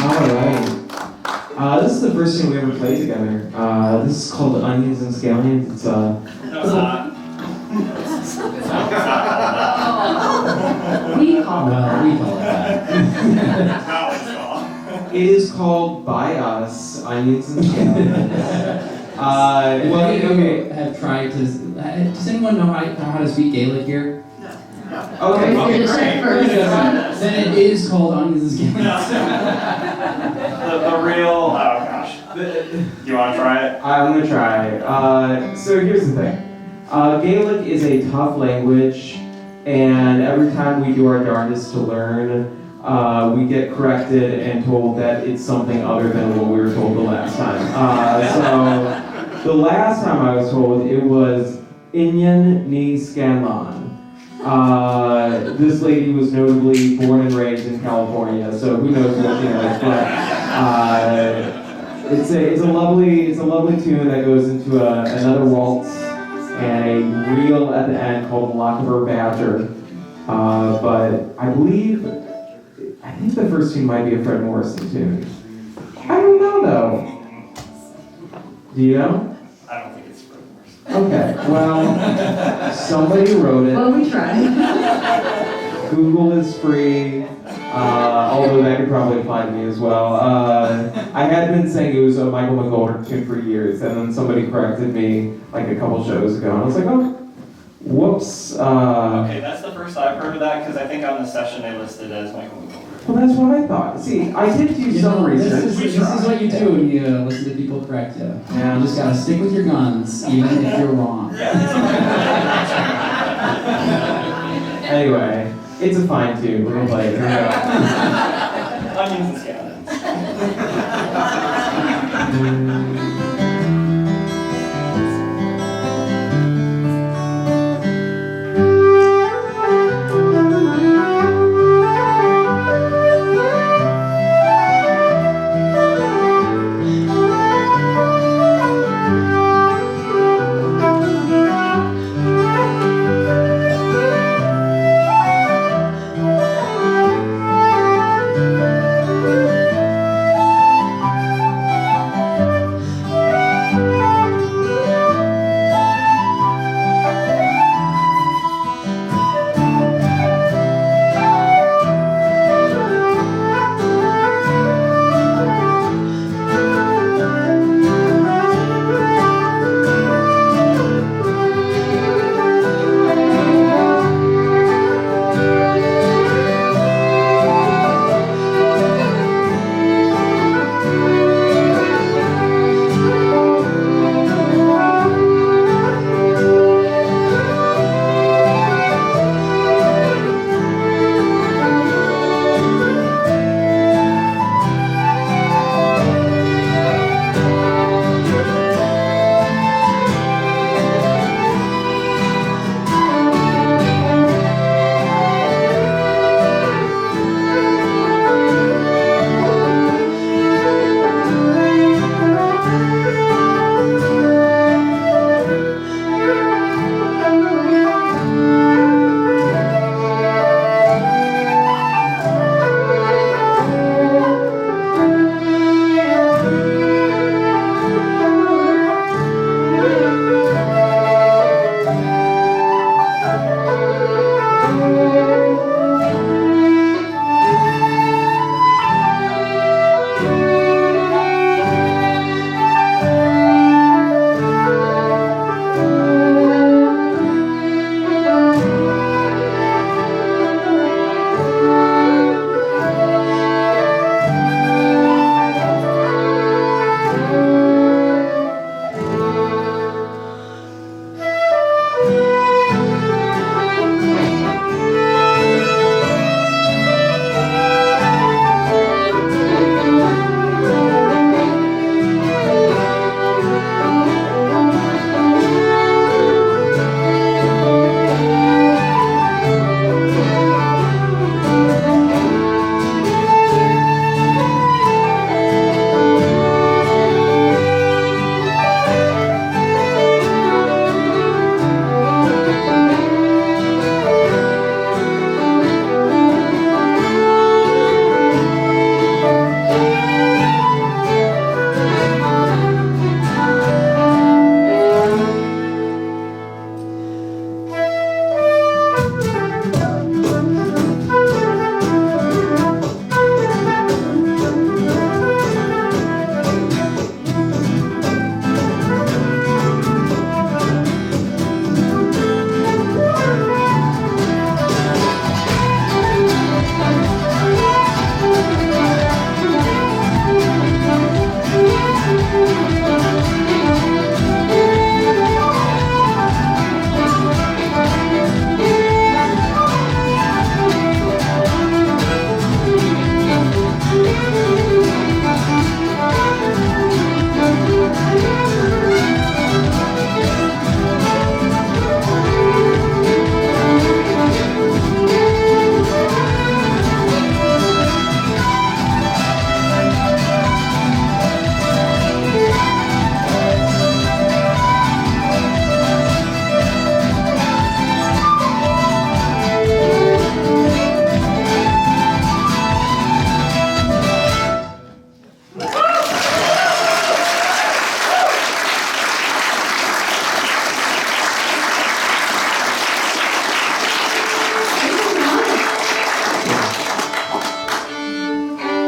Alright. This is the first thing we ever played together. This is called Onions and Scallions. It's No, it's not. We call it Well, we call it that. That's not what it's called. It is called By Us, Onions and Scallions. If Well, any of you okay. have tried to, does anyone know how to speak Gaelic here? Okay, You're okay, just great. first. Then it is called Onions and Scallions. The real, oh gosh. You want to try it? I'm gonna try. So here's the thing. Gaelic is a tough language, and every time we do our darndest to learn, we get corrected and told that it's something other than what we were told the last time. So the last time I was told it was Inyan ni Scanlon. This lady was notably born and raised in California, so who knows what she knows, but it's a lovely tune that goes into another waltz and a reel at the end called Lochaber Badger. But I think the first tune might be a Fred Morrison tune. I don't know though. Do you know? I don't think it's Fred Morrison. Okay, well, somebody wrote it. Well, we tried. Google is free, although that could probably apply to me as well. I had been saying it was a Michael McGoldrick tune for years, and then somebody corrected me like a couple shows ago, and I was like, oh, whoops. Okay, that's the first I've heard of that because I think on the session they listed as Michael McGoldrick. Well, that's what I thought. See, I did do some research. This is what you do when you listen to people correct you. Yeah. You just gotta stick with your guns, even if you're wrong. Anyway, it's a fine tune. We're gonna play it. Here we go. Onions and scallions.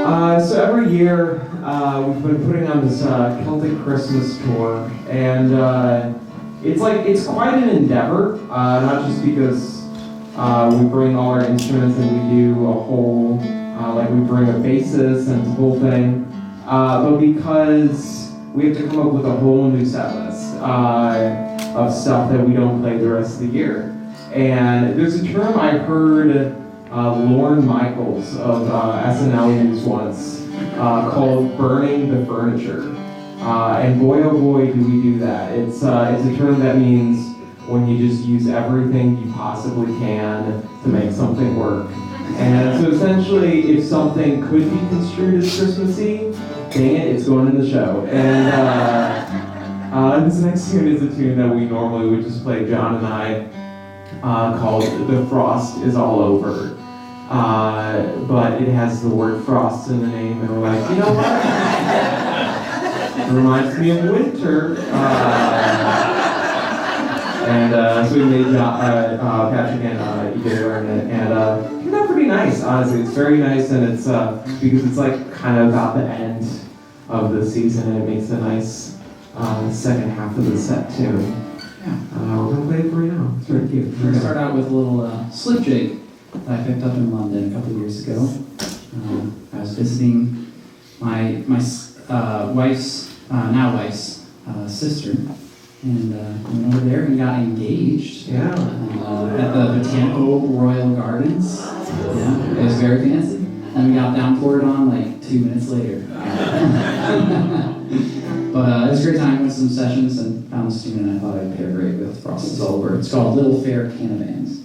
So every year we've been putting on this Celtic Christmas tour, and it's quite an endeavor. Not just because we bring all our instruments and we do a whole we bring a bassist and the whole thing, but because we have to come up with a whole new set list of stuff that we don't play the rest of the year. And there's a term I heard Lorne Michaels of SNL use once called burning the furniture. And boy oh boy do we do that. It's a term that means when you just use everything you possibly can to make something work. And so essentially, if something could be construed as Christmassy, dang it, it's going in the show. And this next tune is a tune that we normally would just play, John and I, called The Frost Is All Over. But it has the word frost in the name, and we're like, you know what? It reminds me of winter. So we made Patrick and Igor learn it, and it's not pretty nice, honestly. It's very nice, and it's because it's like kind of about the end of the season, and it makes a nice second half of the set too. Yeah. We're gonna play it for you now. It's very cute. We're gonna start out with a little slip jig that I picked up in London a couple of years ago. I was visiting my wife's now wife's sister. And went over there and got engaged. Yeah. At the Botanical Royal Gardens. Yeah, it was very fancy. And we got downpoured on like 2 minutes later. But it was a great time. Went to some sessions and found a student, and I thought I'd pair great with Frost Is All Over. It's called Little Fair Canavans.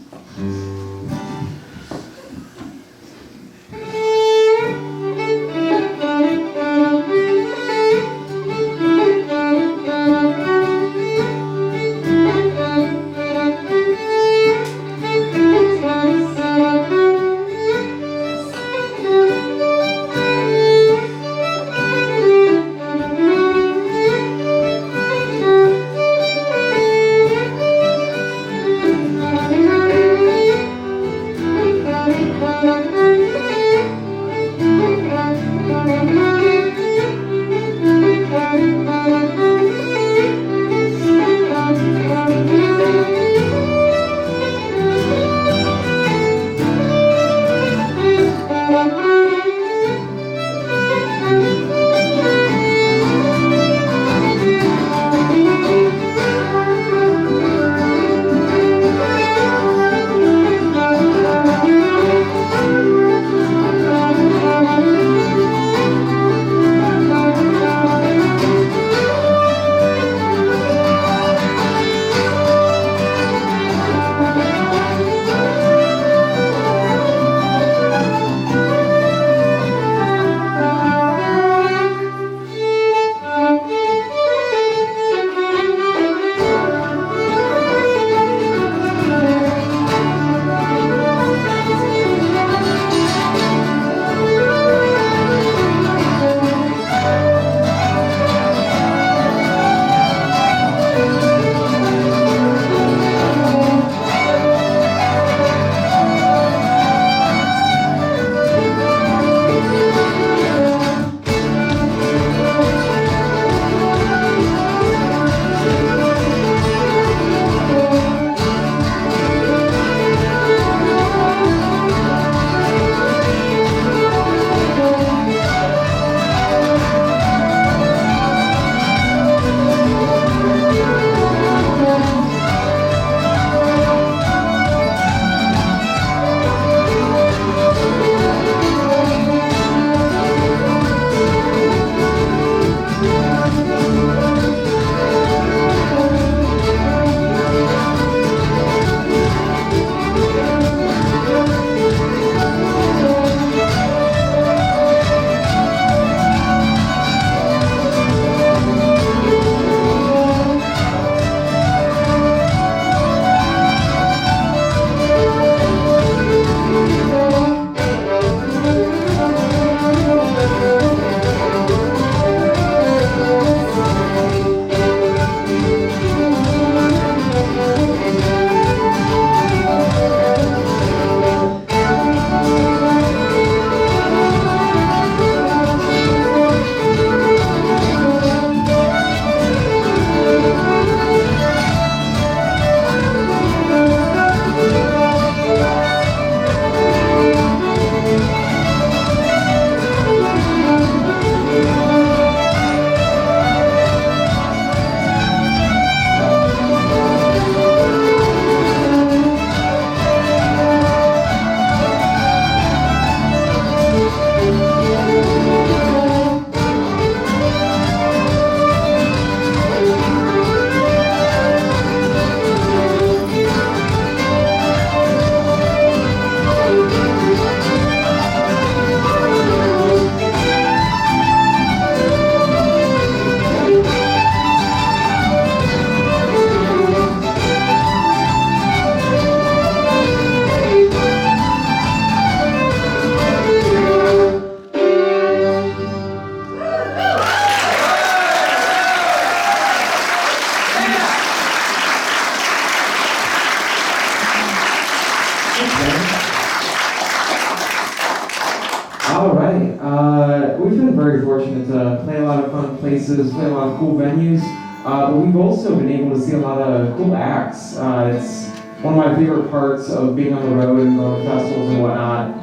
right. We've been very fortunate to play a lot of fun places, play a lot of cool venues, but we've also been able to see a lot of cool acts. It's one of my favorite parts of being on the road and going to festivals and whatnot,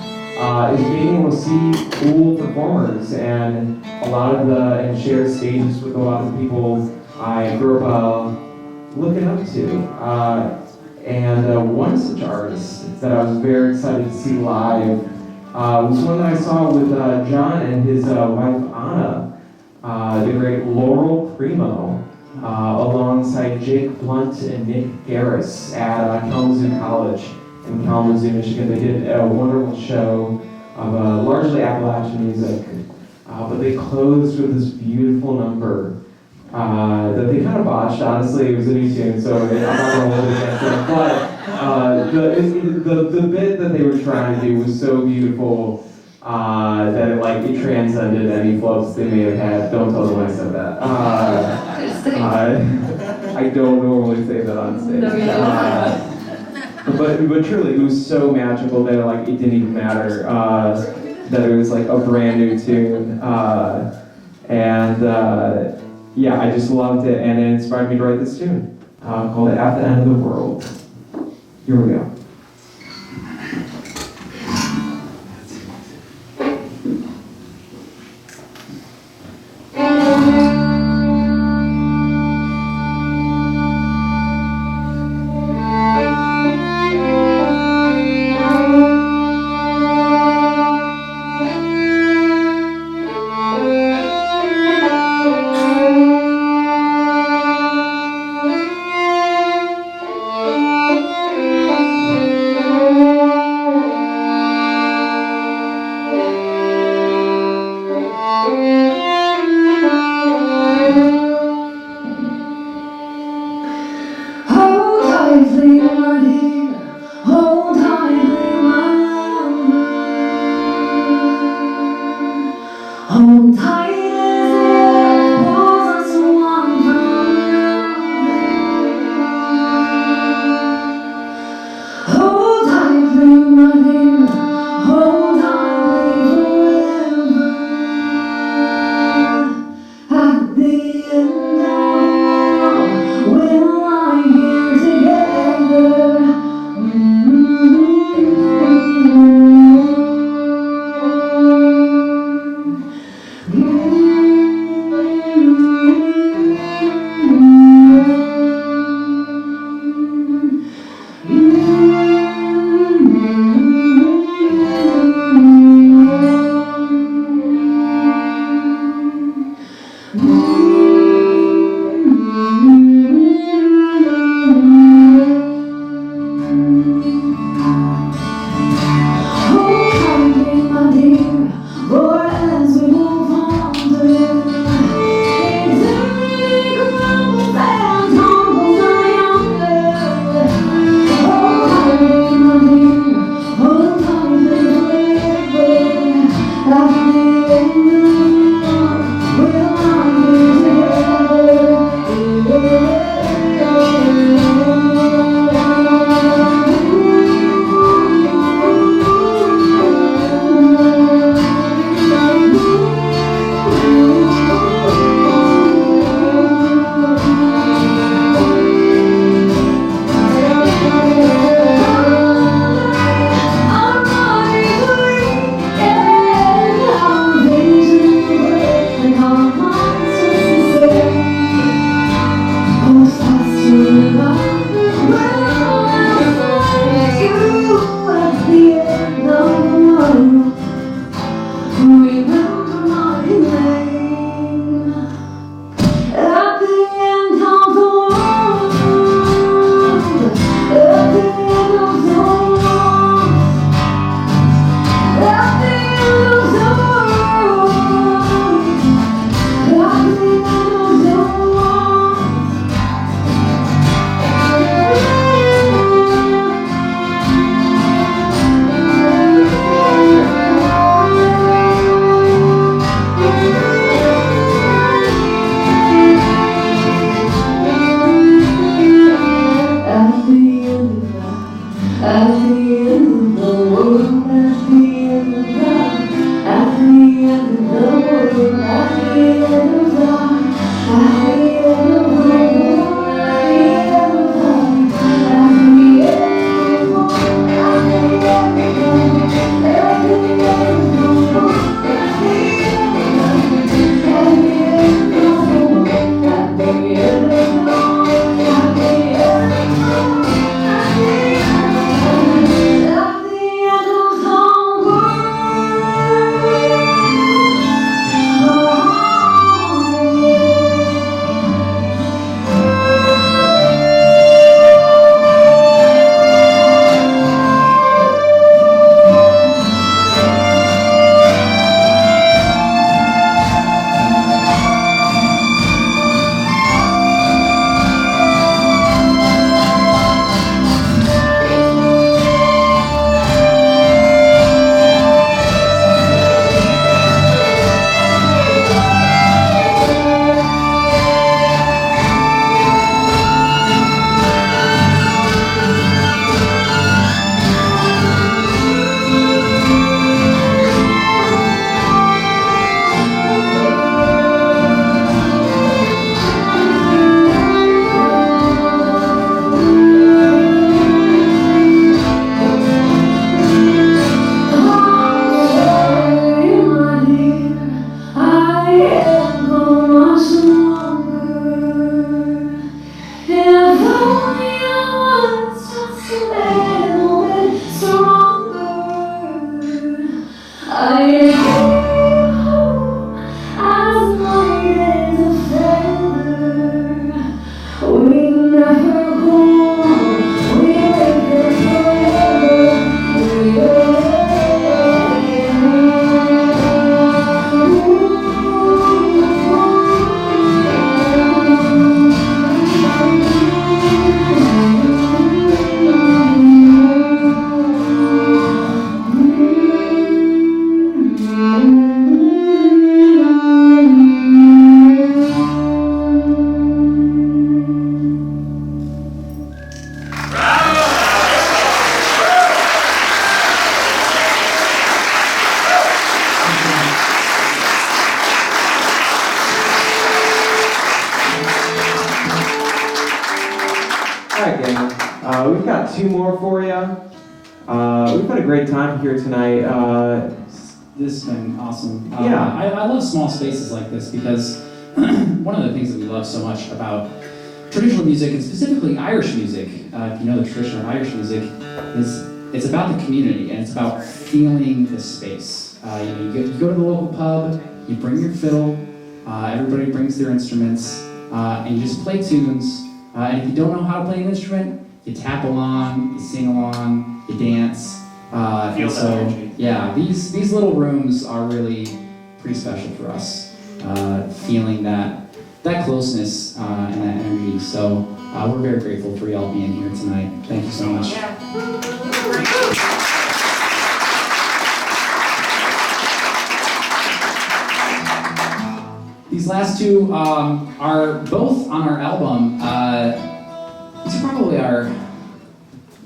is being able to see cool performers and and share stages with a lot of the people I grew up looking up to. And one such artist that I was very excited to see live was one that I saw with John and his wife Anna, the great Laurel Primo, alongside Jake Blunt and Nick Garris at Kalamazoo College in Kalamazoo, Michigan. They did a wonderful show of largely Appalachian music, but they closed with this beautiful number that they kind of botched. Honestly, it was a new tune, so I'm not going to hold it against them. But the bit that they were trying to do was so beautiful that it transcended any floats they may have had. Don't tell them I said that. I don't normally say that on stage. But truly, it was so magical that it didn't even matter that it was a brand new tune. Yeah, I just loved it, and it inspired me to write this tune called At the End of the World. Here we go. Mm-hmm. We've got 2 more for you. We've had a great time here tonight. This has been awesome. Yeah. I love small spaces like this because one of the things that we love so much about traditional music, and specifically Irish music, if you know the tradition of Irish music, is it's about the community and it's about feeling the space. You go to the local pub, you bring your fiddle, everybody brings their instruments, and you just play tunes. And if you don't know how to play an instrument, you tap along, you sing along, you dance. Feel that energy. Yeah, these little rooms are really pretty special for us. Feeling that closeness and that energy. So we're very grateful for y'all being here tonight. Thank you so much. These last 2 are both on our album. These are probably our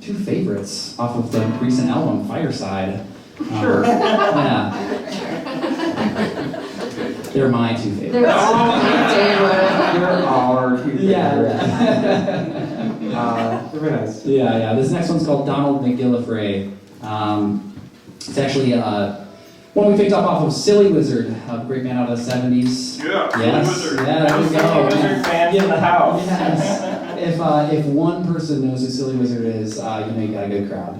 2 favorites off of the recent album, Fireside. Sure. Yeah. They're my 2 favorites. There are 2 favorites. They're very nice. Yeah. This next one's called Donald McGillifray. It's actually one we picked up off of Silly Wizard, a great band out of the 70s. Yeah, Yes. Silly Wizard. Yeah, there we go. Silly Wizard fans in the house. Yes. If one person knows who Silly Wizard is, you know you got a good crowd.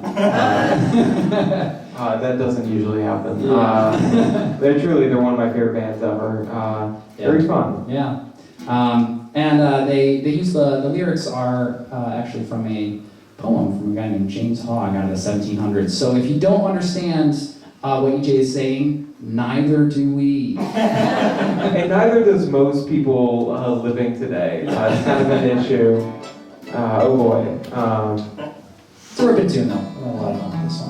That doesn't usually happen. Yeah. They're one of my favorite bands ever. Very fun. Yeah. And they use the lyrics are actually from a poem from a guy named James Hogg out of the 1700s. So if you don't understand what EJ is saying, neither do we. And neither does most people living today. It's kind of an issue. Oh boy. It's a ripping tune though. I had a lot of fun with this one.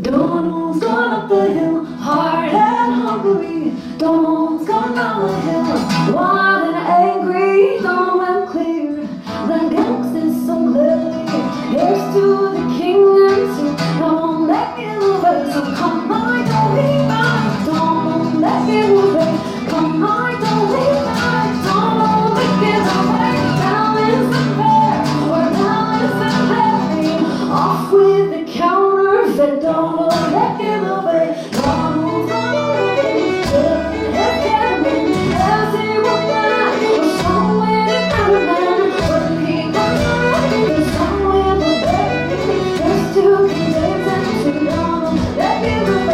Donald's gone up the hill, hard and hungry. Donald's gone down the hill, wild and angry. Donald went clear, then gangsters so cleverly. Here's to the king and to Donald, let me move it. So come on, don't be back. Donald, let me move it. Come on, don't be back. Donald, let me move it. Down is the fair, or down is the levy. Off with the counterfeit. Donald, let me move it. Donald's gonna win. It can be as he will fly. We're somewhere in Ireland, where he comes ready. Somewhere the baby is to be dancing to Donald. Let me move it.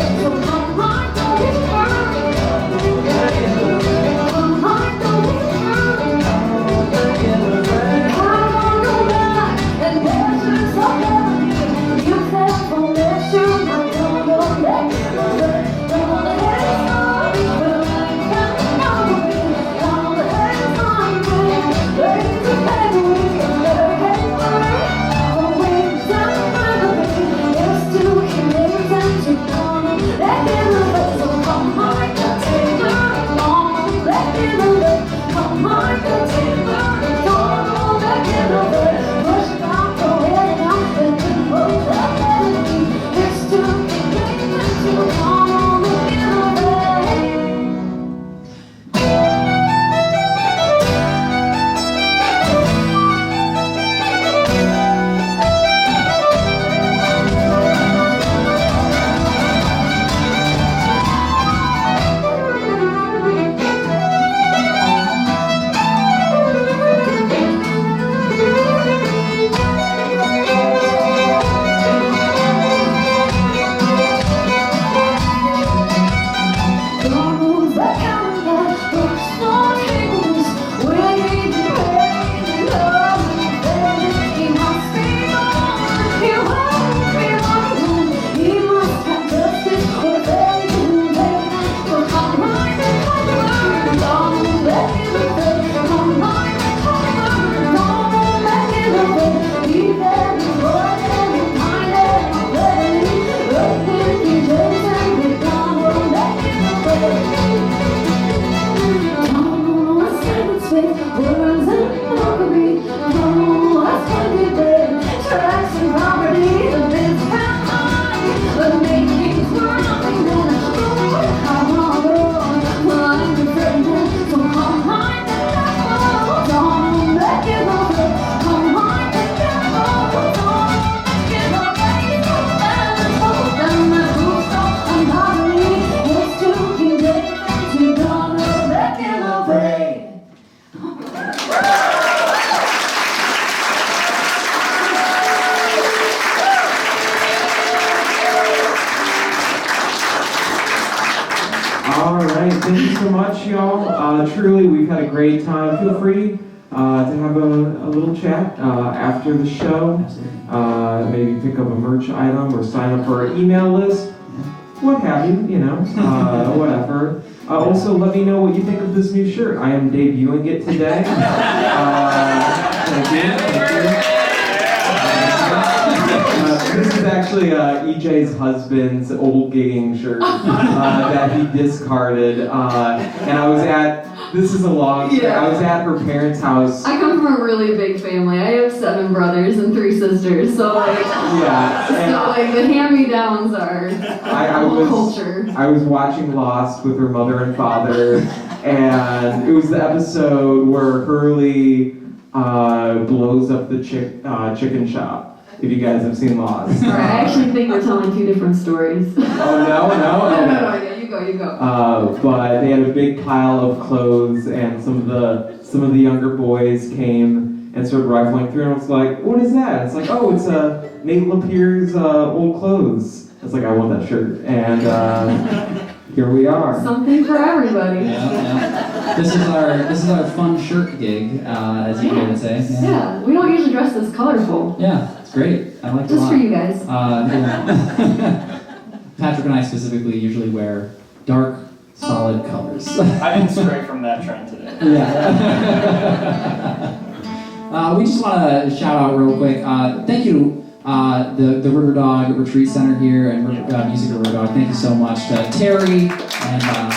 thank you so much, y'all. Truly, we've had a great time. Feel free to have a little chat after the show. Maybe pick up a merch item or sign up for our email list. What have you, whatever. Also, let me know what you think of this new shirt. I am debuting it today. Thank you. This is actually EJ's husband's old gigging shirt that he discarded. And I was at, this is a long story. I was at her parents' house. I come from a really big family. I have 7 brothers and 3 sisters, so like, the hand-me-downs are culture. I was watching Lost with her mother and father, and it was the episode where Hurley blows up the chicken shop. If you guys have seen Lost. I actually think we're telling 2 different stories. Oh, no, yeah, you go. But they had a big pile of clothes, and some of the younger boys came and started rifling through, and I was like, what is that? It's like, oh, it's Nate Lapierre's old clothes. I was like, I want that shirt. And here we are. Something for everybody. Yeah. This is our fun shirt gig, as you would say. Yeah, we don't usually dress this colorful. Yeah, it's great. I like it a lot. Just for you guys. Patrick and I specifically usually wear dark, solid colors. I didn't stray from that trend today. Yeah. We just want to shout out real quick. Thank you. The Riverdog Retreat Center here and Music of Riverdog. Thank you so much to Terry and Deborah.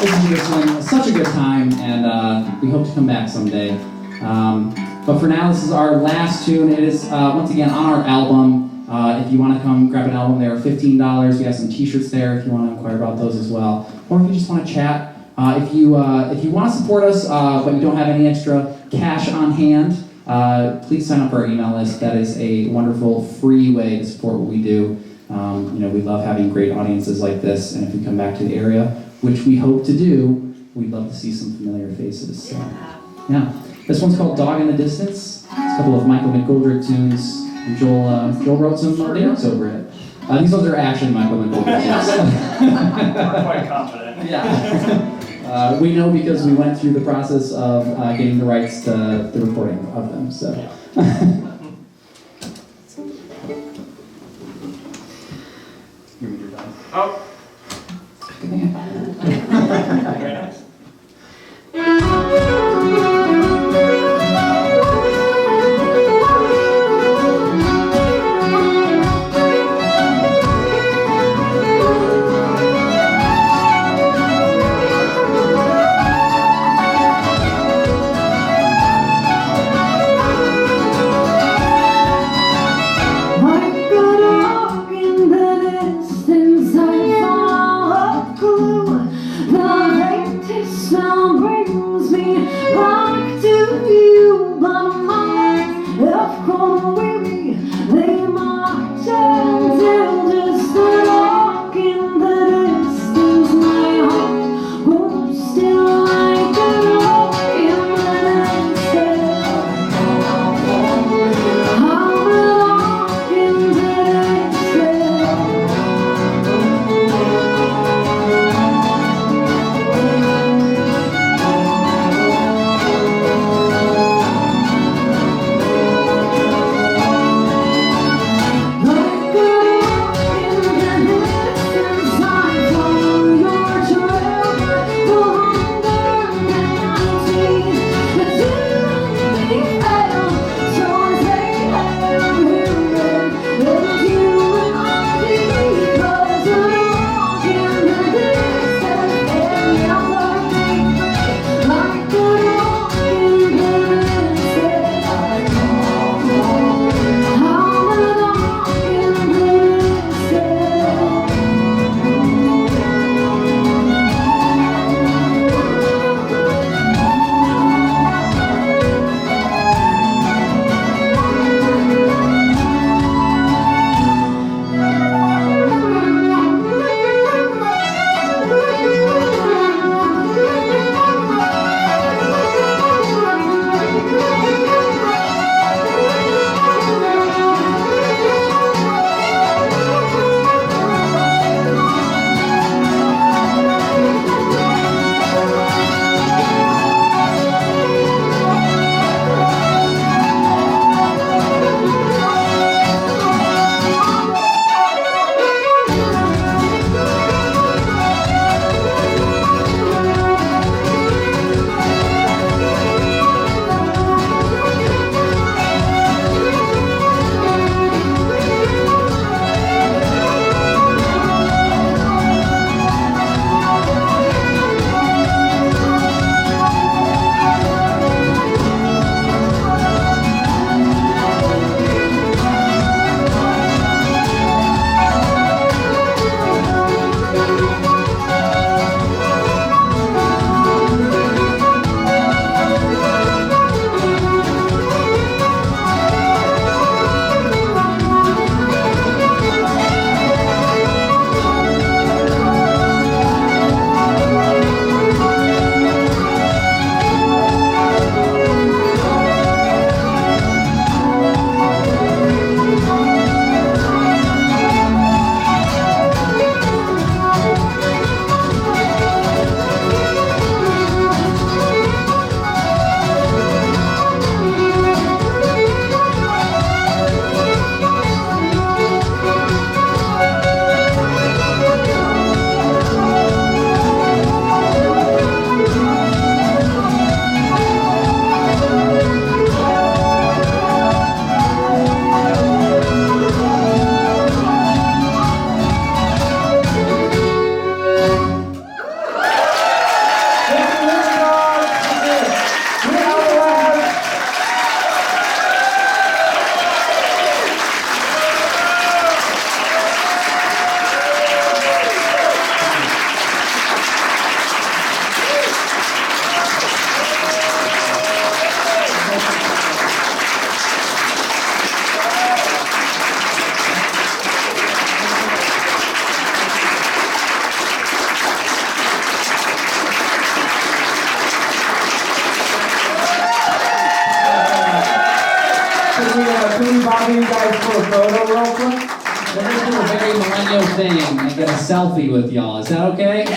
Thank you so much. This has been such a good time, and we hope to come back someday. But for now, this is our last tune. It is once again on our album. If you want to come grab an album, they are $15. We have some T-shirts there if you want to inquire about those as well, or if you just want to chat. If you want to support us, but you don't have any extra cash on hand, please sign up for our email list. That is a wonderful free way to support what we do. We love having great audiences like this, and if we come back to the area, which we hope to do, we'd love to see some familiar faces. So, yeah. This one's called Dog in the Distance. It's a couple of Michael McGoldrick tunes. And Joel wrote some lyrics over it. These ones are actually Michael McGoldrick tunes. I'm quite confident. Yeah. We know because we went through the process of getting the rights to the recording of them. So. Oh. Very nice. I got up in the distance, I video thing and get a selfie with y'all. Is that okay? Okay.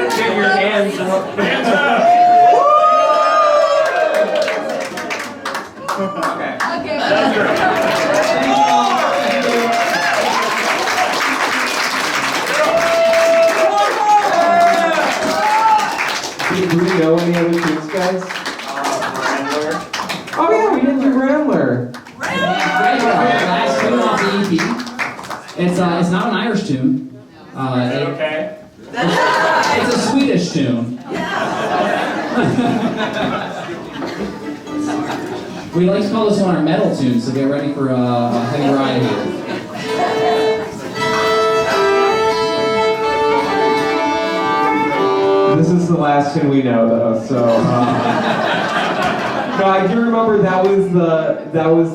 Get your hands up. Okay. That's great. Thank you all. Thank you. Do we know any other tunes, guys? Rambler. Oh yeah, we didn't do Rambler. Last tune off the EP. It's not an Irish tune. Is that okay? It's a Swedish tune. We like to call this one our metal tune, so get ready for a heavy ride here. This is the last tune we know, though. So, no, I do remember that was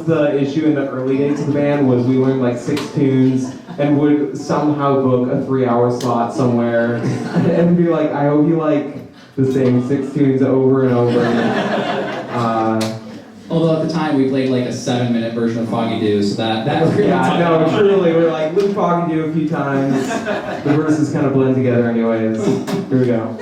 the issue in the early days of the band was we learned like 6 tunes and would somehow book a 3-hour slot somewhere and be like, I hope you like the same 6 tunes over and over. Although at the time we played like a 7-minute version of Foggy Dew, so that really Yeah, no, truly, we're like, Luke Foggy do a few times. The verses kind of blend together anyways. Here we go.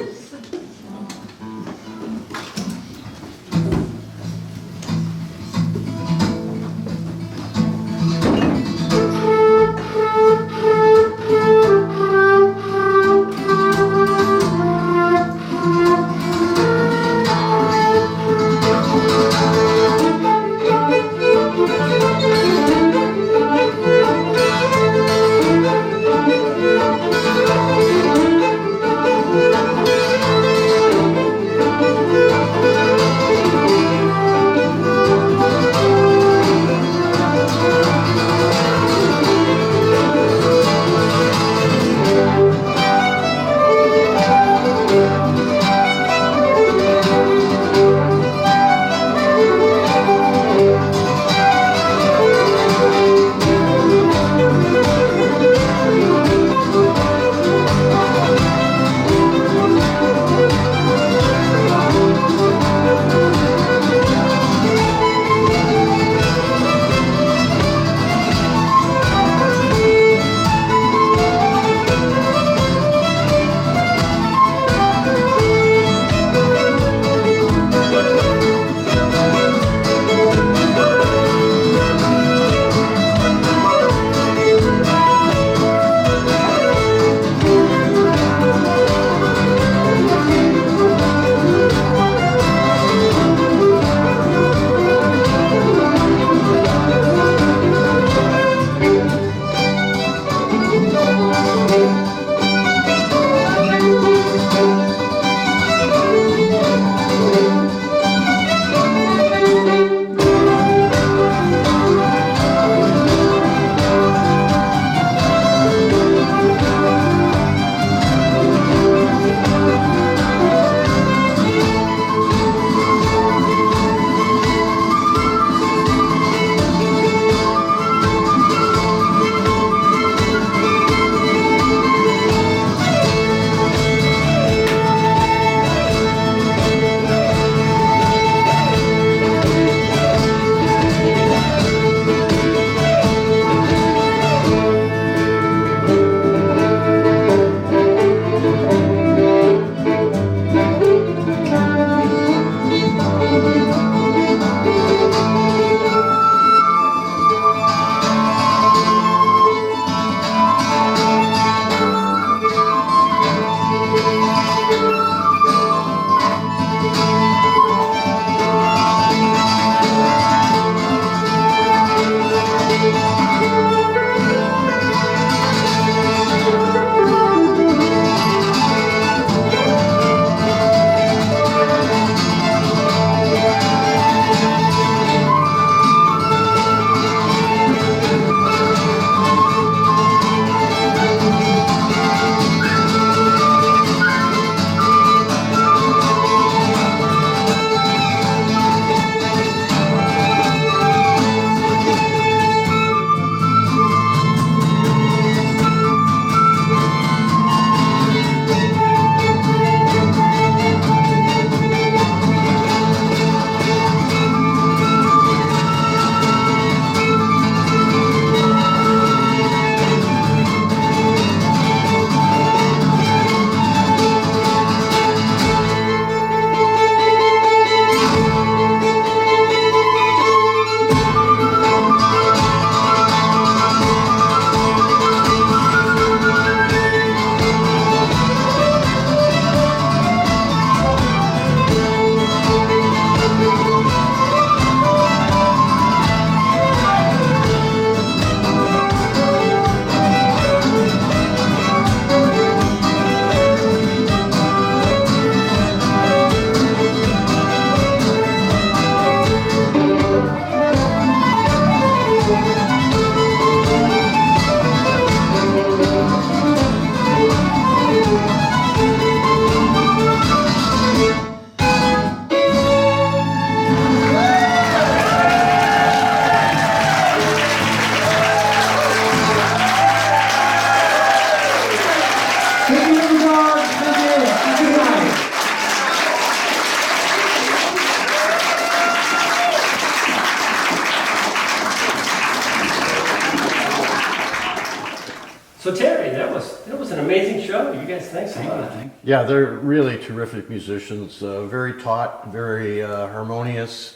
So Terry, that was an amazing show. You guys, thanks a lot. Yeah, they're really terrific musicians, very taut, very harmonious,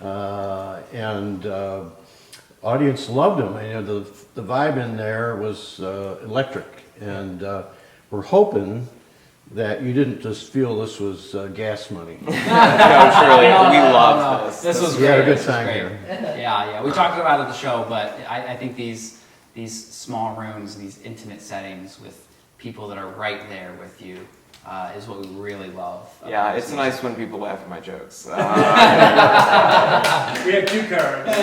and audience loved them. You know, the vibe in there was electric, and we're hoping that you didn't just feel this was gas money. No, truly, we loved this. This was We great. had a good This was time great. here. Yeah. We talked about it at the show, but I think these small rooms, these intimate settings with people that are right there with you is what we really love. Yeah, it's nice when people laugh at my jokes. We have 2 cards.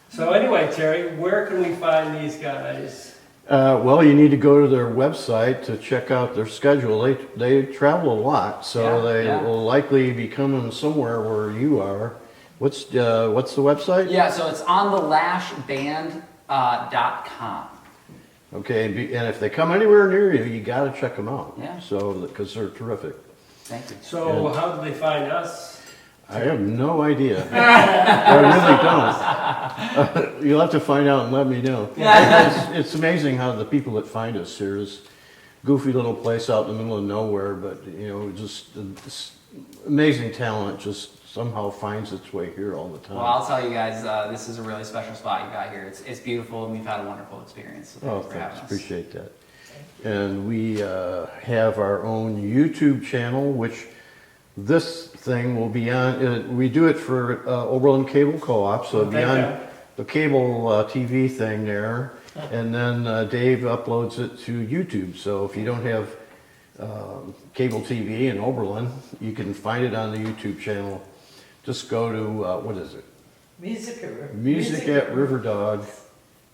So anyway, Terry, where can we find these guys? Well, you need to go to their website to check out their schedule. They travel a lot, so they will likely be coming somewhere where you are. What's the website? Yeah, so it's on the lashband.com. Okay, and if they come anywhere near you, you got to check them out. Yeah. So, because they're terrific. Thank you. So how do they find us? I have no idea. I really don't. You'll have to find out and let me know. It's amazing how the people that find us here is goofy little place out in the middle of nowhere, but you know, just this amazing talent just somehow finds its way here all the time. Well, I'll tell you guys, this is a really special spot you got here. It's beautiful, and we've had a wonderful experience. So Oh, thanks for having thanks. us. Appreciate that. And we have our own YouTube channel, which this thing will be on. We do it for Oberlin Cable Co-op, so it'll be on the cable TV thing there. And then Dave uploads it to YouTube. So if you don't have cable TV in Oberlin, you can find it on the YouTube channel. Just go to, what is it? Music at Riverdog.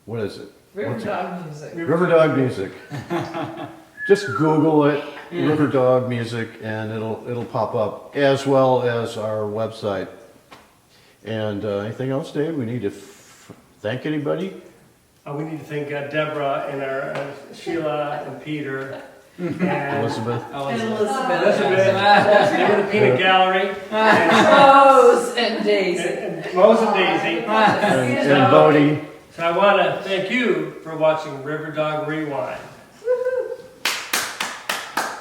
What is it? Riverdog music. Riverdog music. Just Google it, Riverdog music, and it'll pop up, as well as our website. And anything else, Dave? We need to thank anybody? We need to thank Deborah and our Sheila and Peter. And Elizabeth. Elizabeth, they were the Peanut Gallery. Rose and Daisy. And Rose and Daisy. And Bodie. So I want to thank you for watching Riverdog Rewind.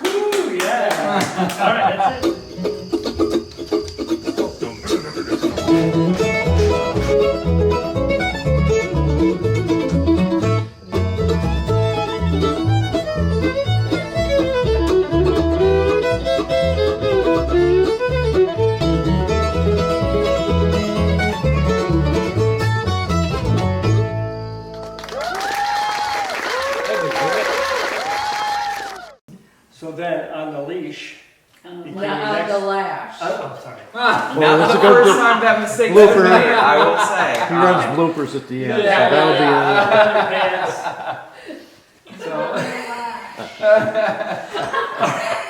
Woo, yeah. All right, that's it. So then on the leash, On the Lash. oh, sorry. Not that's the a good first time that mistake was blooper. made, I will say. He runs bloopers at the end, so that'll be Pants. So.